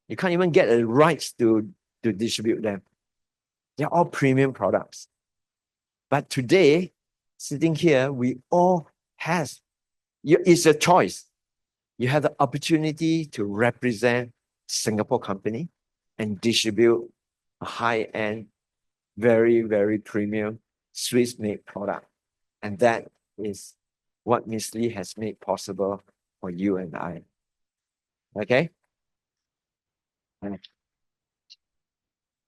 You can't even get the rights to distribute them. They're all premium products. But today, sitting here, we all have, it's a choice. You have the opportunity to represent Singapore company and distribute a high-end, very, very premium Swiss-made product. And that is what Miss Lee has made possible for you and I. Okay?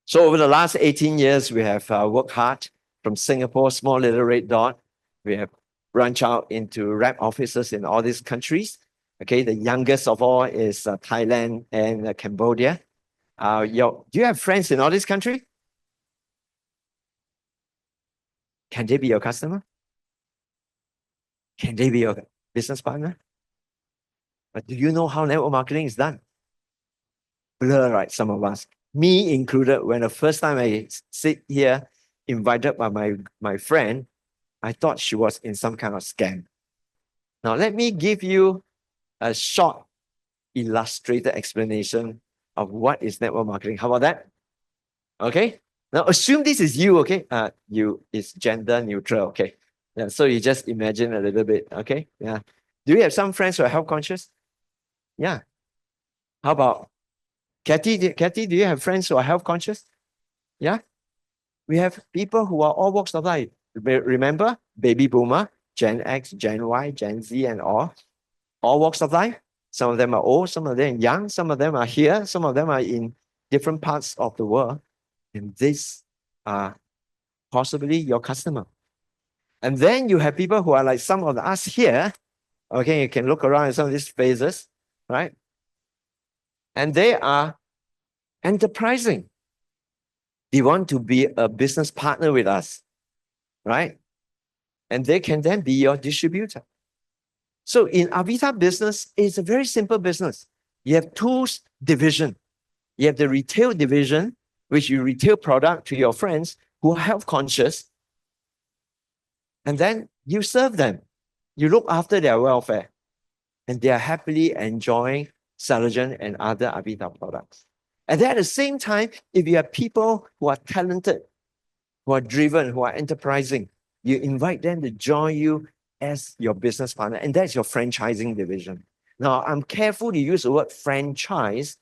So over the last 18 years, we have worked hard from Singapore, small little red dot. We have branched out into rep offices in all these countries. Okay, the youngest of all is Thailand and Cambodia. Do you have friends in all these countries? Can they be your customer? Can they be your business partner? But do you know how network marketing is done? Blur, right? Some of us, me included, when the first time I sit here, invited by my friend, I thought she was in some kind of scam. Now, let me give you a short, illustrated explanation of what is network marketing. How about that? Okay? Now assume this is you, okay? You is gender neutral, okay? Yeah, so you just imagine a little bit, okay? Yeah. Do you have some friends who are health conscious? Yeah. How about Kathy? Kathy, do you have friends who are health conscious? Yeah. We have people who are all walks of life. Remember, baby boomer, Gen X, Gen Y, Gen Z, and all walks of life. Some of them are old, some of them young, some of them are here, some of them are in different parts of the world. And these are possibly your customer. And then you have people who are like some of us here. Okay, you can look around at some of these faces, right? And they are enterprising. They want to be a business partner with us, right? And they can then be your distributor. So in Avita business, it's a very simple business. You have two divisions. You have the retail division, which you retail product to your friends who are health conscious. And then you serve them. You look after their welfare. And they are happily enjoying Celergen and other Avita products. And then at the same time, if you have people who are talented, who are driven, who are enterprising, you invite them to join you as your business partner. And that's your franchising division. Now, I'm careful to use the word franchise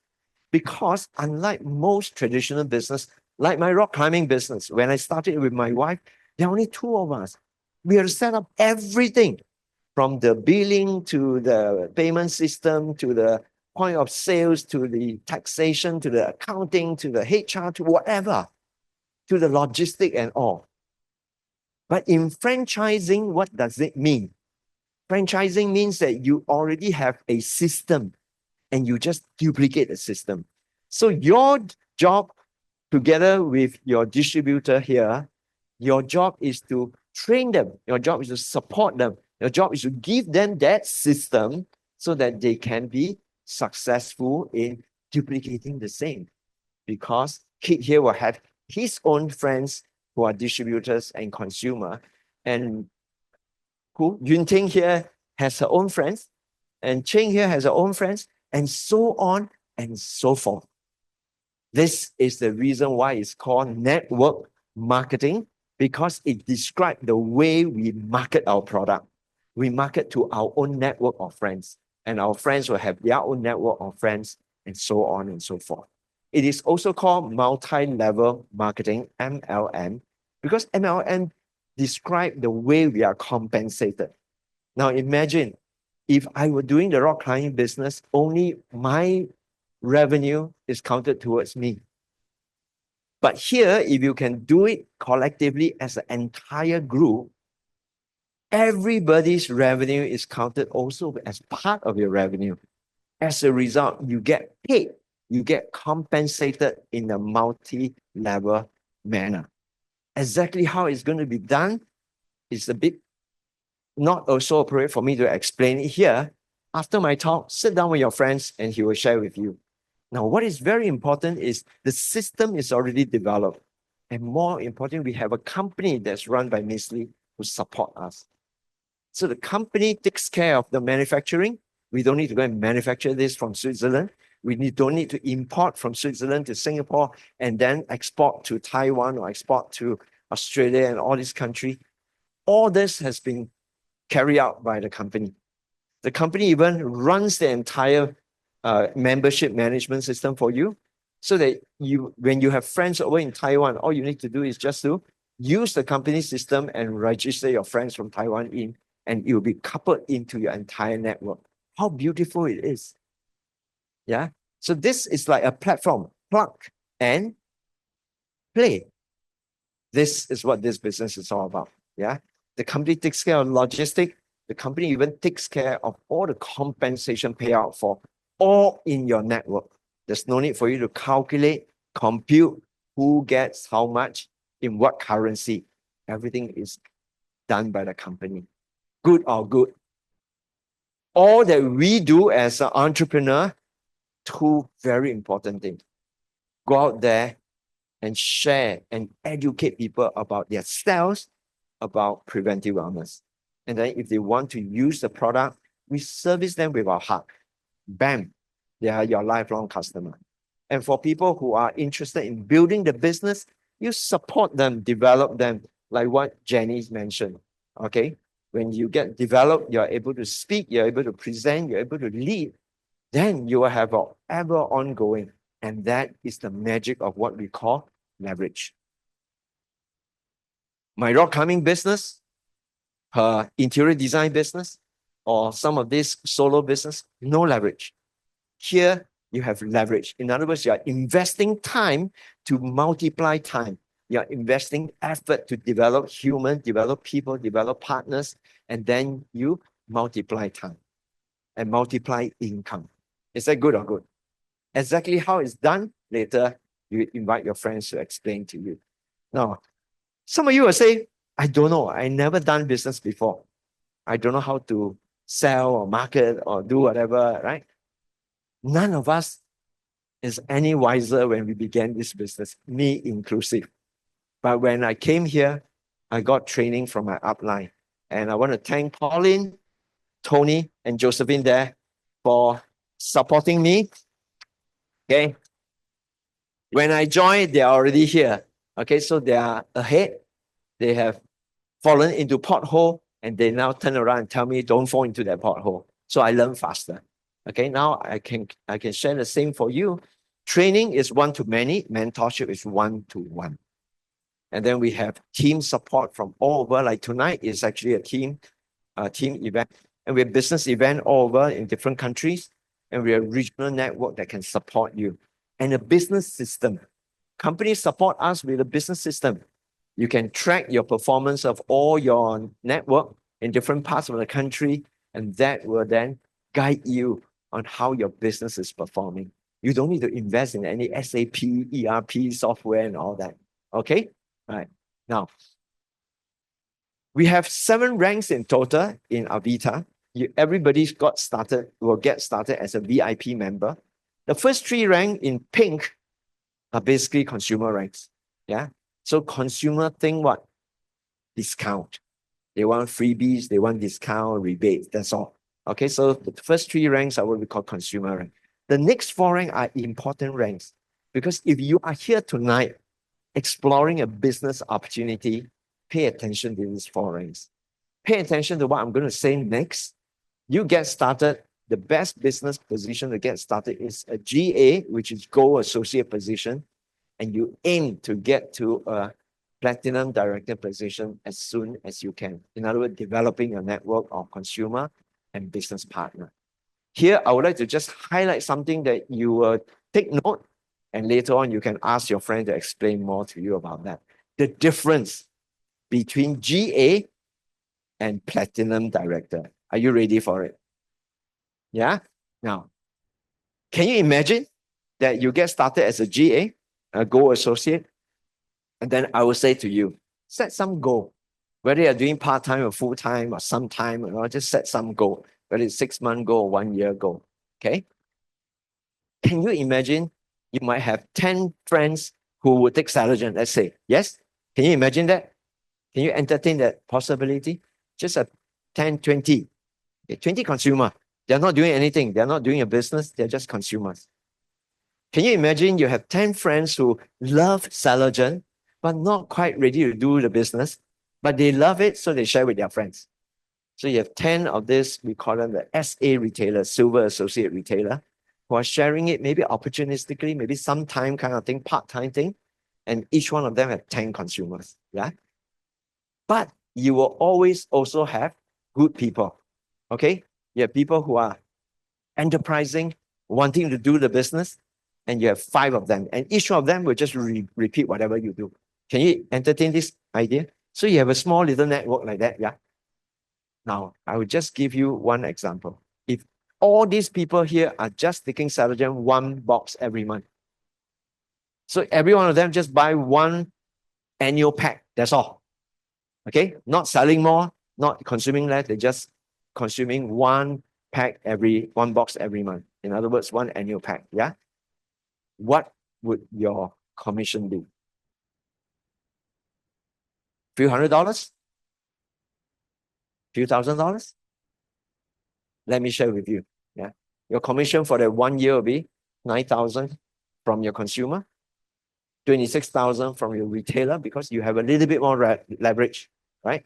because unlike most traditional business, like my rock climbing business, when I started with my wife, there are only two of us. We had to set up everything from the billing to the payment system to the point of sales to the taxation to the accounting to the HR to whatever, to the logistic and all. But in franchising, what does it mean? Franchising means that you already have a system and you just duplicate the system. So your job together with your distributor here, your job is to train them. Your job is to support them. Your job is to give them that system so that they can be successful in duplicating the same. Because Kit here will have his own friends who are distributors and consumer. And who Yun Ting here has her own friends. And Cheng here has her own friends. And so on and so forth. This is the reason why it's called network marketing, because it describes the way we market our product. We market to our own network of friends, and our friends will have their own network of friends, and so on and so forth. It is also called multi-level marketing, MLM, because MLM describes the way we are compensated. Now imagine if I were doing the rock climbing business, only my revenue is counted towards me. But here, if you can do it collectively as an entire group, everybody's revenue is counted also as part of your revenue. As a result, you get paid, you get compensated in a multi-level manner. Exactly how it's going to be done is a bit not also appropriate for me to explain it here. After my talk, sit down with your friends and he will share with you. Now, what is very important is the system is already developed. And more important, we have a company that's run by Miss Lee who support us. So the company takes care of the manufacturing. We don't need to go and manufacture this from Switzerland. Don't need to import from Switzerland to Singapore and then export to Taiwan or export to Australia and all these countries. All this has been carried out by the company. The company even runs the entire membership management system for you, so that when you have friends over in Taiwan, all you need to do is just to use the company system and register your friends from Taiwan in, and it will be coupled into your entire network. How beautiful it is. Yeah. So this is like a platform, plug and play. This is what this business is all about. Yeah. The company takes care of logistics. The company even takes care of all the compensation payout for all in your network. There's no need for you to calculate, compute who gets how much in what currency. Everything is done by the company. Good or good. All that we do as an entrepreneur, two very important things. Go out there and share and educate people about their styles, about preventive wellness. And then if they want to use the product, we service them with our heart. Bam, they are your lifelong customer. And for people who are interested in building the business, You support them, develop them, like what Jenny's mentioned. Okay. When you get developed, you're able to speak, you're able to present, you're able to lead, then you will have a ever ongoing. And that is the magic of what we call leverage. My rock climbing business, her interior design business, or some of this solo business, no leverage. Here, you have leverage. In other words, you are investing time to multiply time. You are investing effort to develop human, develop people, develop partners, and then you multiply time and multiply income. Is that good or good? Exactly how it's done, later you invite your friends to explain to you. Now, some of you will say, I don't know, I never done business before. I don't know how to sell or market or do whatever, right? None of us is any wiser when we began this business, me inclusive. But when I came here, I got training from my upline. And I want to thank Pauline, Tony, and Josephine there for supporting me. Okay. When I joined, they are already here. Okay, so they are ahead. They have fallen into pothole and they now turn around and tell me, don't fall into that pothole. So I learn faster. Okay, now I can share the same for you. Training is one-to-many, mentorship is one-to-one. And then we have team support from all over. Like tonight is actually a team event. And we have business event all over in different countries. And we have a regional network that can support you. And a business system. Companies support us with a business system. You can track your performance of all your network in different parts of the country, and that will then guide you on how your business is performing. You don't need to invest in any SAP, ERP software and all that. Okay? All right. Now, we have 7 ranks in total in Avita. Everybody's will get started as a VIP member. The first 3 ranks in pink are basically consumer ranks. Yeah. So consumer think what? Discount. They want freebies, they want discount, rebates, that's all. Okay, so the first 3 ranks are what we call consumer rank. The next 4 ranks are important ranks. Because if you are here tonight exploring a business opportunity, pay attention to these 4 ranks. Pay attention to what I'm going to say next. You get started, the best business position to get started is a GA, which is Gold Associate position, and you aim to get to a Platinum Director position as soon as you can. In other words, developing a network of consumer and business partner. Here, I would like to just highlight something that you will take note, and later on you can ask your friend to explain more to you about that. The difference between GA and Platinum Director. Are you ready for it? Yeah? Now, can you imagine that you get started as a GA, a Gold Associate, and then I will say to you, set some goal. Whether you're doing part-time or full-time or sometime, just set some goal. Whether it's 6-month goal or 1-year goal. Okay? Can you imagine you might have 10 friends who would take Celergen, let's say. Yes? Can you imagine that? Can you entertain that possibility? Just a 10, 20. 20 consumer. They're not doing anything. They're not doing a business. They're just consumers. Can you imagine you have 10 friends who love Celergen, but not quite ready to do the business, but they love it, so they share with their friends. So you have 10 of this, we call them the SA retailer, Silver Associate Retailer, who are sharing it maybe opportunistically, maybe sometime kind of thing, part-time thing, and each one of them have 10 consumers. Yeah. But you will always also have good people. Okay? You have people who are enterprising, wanting to do the business, and you have 5 of them, and each one of them will just repeat whatever you do. Can you entertain this idea? So you have a small little network like that, yeah? Now, I will just give you one example. If all these people here are just taking Celergen 1 box every month, so every one of them just buy 1 annual pack, that's all. Okay? Not selling more, not consuming less, they're just consuming 1 pack 1 box every month. In other words, 1 annual pack, yeah? What would your commission be? Few $100s? Few $1,000s? Let me share with you. Yeah. Your commission for that 1 year will be 9,000 from your consumer. 26,000 from your retailer because you have a little bit more leverage, right?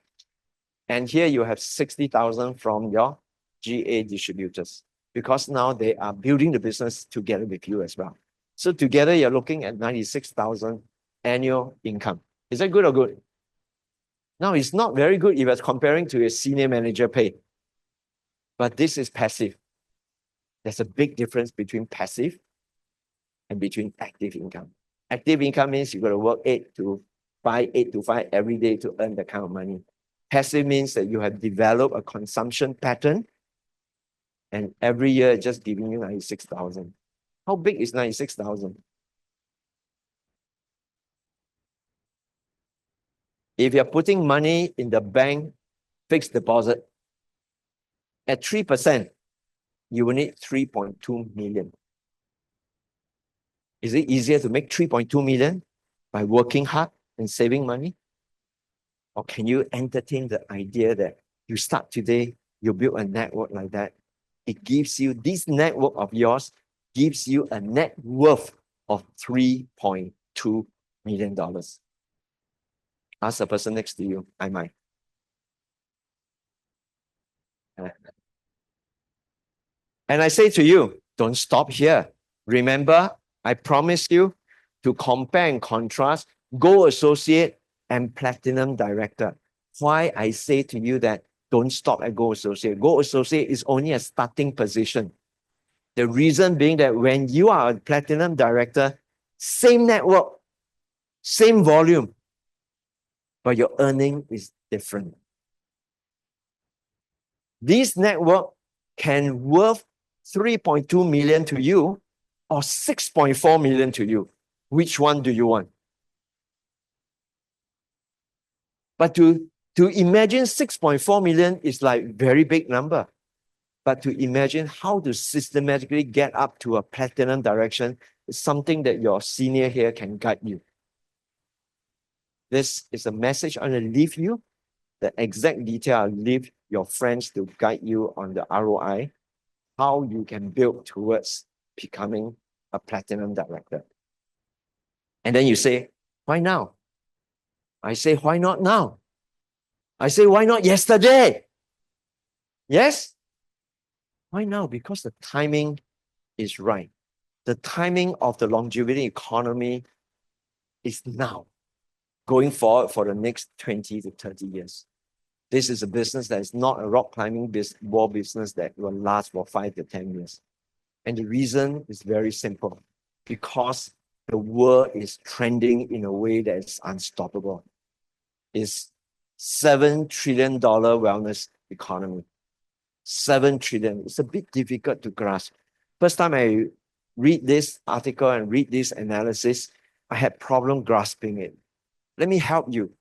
And here you have 60,000 from your GA distributors because now they are building the business together with you as well. So together you're looking at 96,000 annual income. Is that good or good? Now, it's not very good if you're comparing to a senior manager pay, but this is passive. There's a big difference between passive and between active income. Active income means you got to work 8 to 5 every day to earn that kind of money. Passive means that you have developed a consumption pattern and every year it's just giving you 96,000. How big is 96,000? If you're putting money in the bank, fixed deposit, at 3%, you will need 3.2 million. Is it easier to make 3.2 million by working hard and saving money? Or can you entertain the idea that you start today, you build a network like that? It gives you, this network of yours gives you a net worth of $3.2 million. Ask the person next to you, I might. And I say to you, don't stop here. Remember, I promised you to compare and contrast Gold Associate and Platinum Director. Why I say to you that don't stop at Gold Associate. Gold Associate is only a starting position. The reason being that when you are a Platinum Director, same network, same volume, but your earning is different. This network can worth 3.2 million to you or 6.4 million to you. Which one do you want? But to imagine 6.4 million is like very big number. But to imagine how to systematically get up to a platinum direction is something that your senior here can guide you. This is a message I'm going to leave you. The exact detail I'll leave your friends to guide you on the ROI, how you can build towards becoming a platinum director. And then you say, why now? I say, why not now? I say, why not yesterday? Yes? Why now? Because the timing is right. The timing of the longevity economy is now, going forward for the next 20 to 30 years. This is a business that is not a rock climbing wall business that will last for 5 to 10 years. And the reason is very simple. Because the world is trending in a way that is unstoppable. It's $7 trillion wellness economy. 7 trillion. It's a bit difficult to grasp. First time I read this article and read this analysis, I had problem grasping it. Let me help you.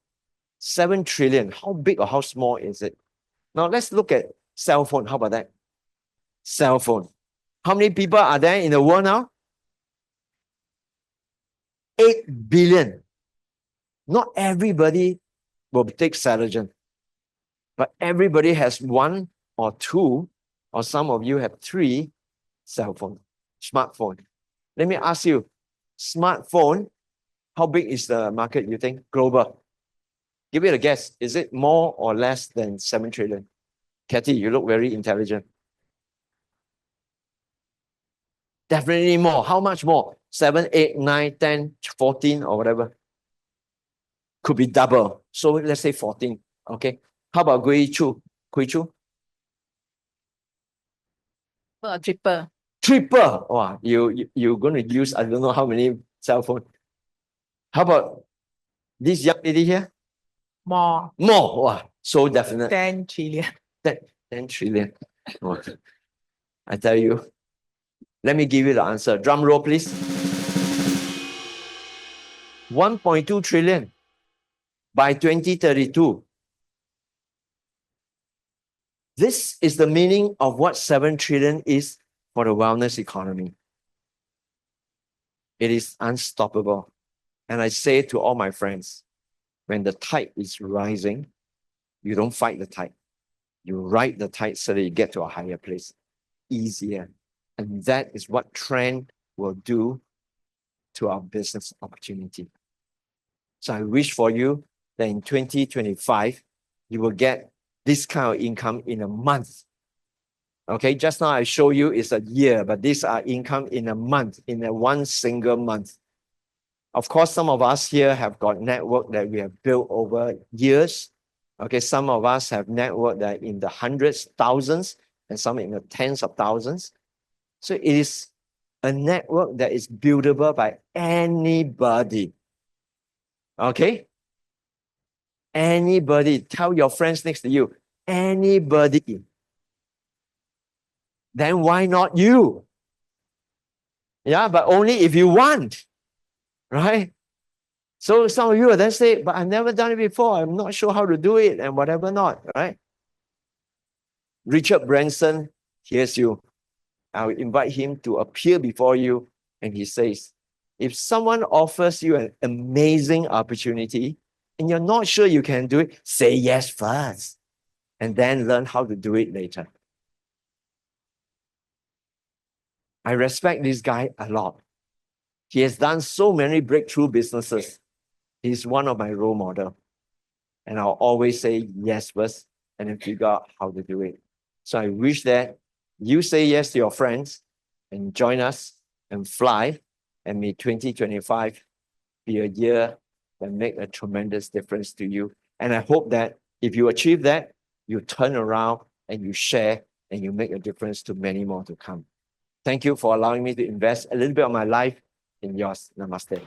7 trillion, how big or how small is it? Now let's look at cell phone. How about that? Cell phone. How many people are there in the world now? 8 billion. Not everybody will take Celergen, but everybody has 1 or 2, or some of you have 3 cell phone, smartphone. Let me ask you, smartphone, how big is the market you think? Global. Give it a guess. Is it more or less than 7 trillion? Kathy, you look very intelligent. Definitely more. How much more? 7, 8, 9, 10, 14 or whatever. Could be double. So let's say 14. Okay. How about Gui Chu? Triple. Triple. Wow, you're going to use I don't know how many cell phone. How about this young lady here? More. More. Wow, so definite. 10 trillion. 10 trillion. Wow. I tell you. Let me give you the answer. Drum roll, please. 1.2 trillion by 2032. This is the meaning of what 7 trillion is for the wellness economy. It is unstoppable. And I say to all my friends, when the tide is rising, you don't fight the tide. You ride the tide so that you get to a higher place. Easier. And that is what trend will do to our business opportunity. So I wish for you that in 2025, you will get this kind of income in a month. Okay, just now I show you it's a year, but these are income in a month, in a one single month. Of course, some of us here have got network that we have built over years. Okay, some of us have network that in the hundreds, thousands, and some in the tens of thousands. So it is a network that is buildable by anybody. Okay? Anybody. Tell your friends next to you, anybody. Then why not you? Yeah, but only if you want. Right? So some of you will then say, but I've never done it before. I'm not sure how to do it and whatever not. Right? Richard Branson hears you. I will invite him to appear before you. And he says, if someone offers you an amazing opportunity and you're not sure you can do it, say yes first and then learn how to do it later. I respect this guy a lot. He has done so many breakthrough businesses. He's one of my role models. And I'll always say yes first and then figure out how to do it. So I wish that you say yes to your friends and join us and fly, and may 2025 be a year that make a tremendous difference to you. And I hope that if you achieve that, you turn around and you share and you make a difference to many more to come. Thank you for allowing me to invest a little bit of my life in yours. Namaste.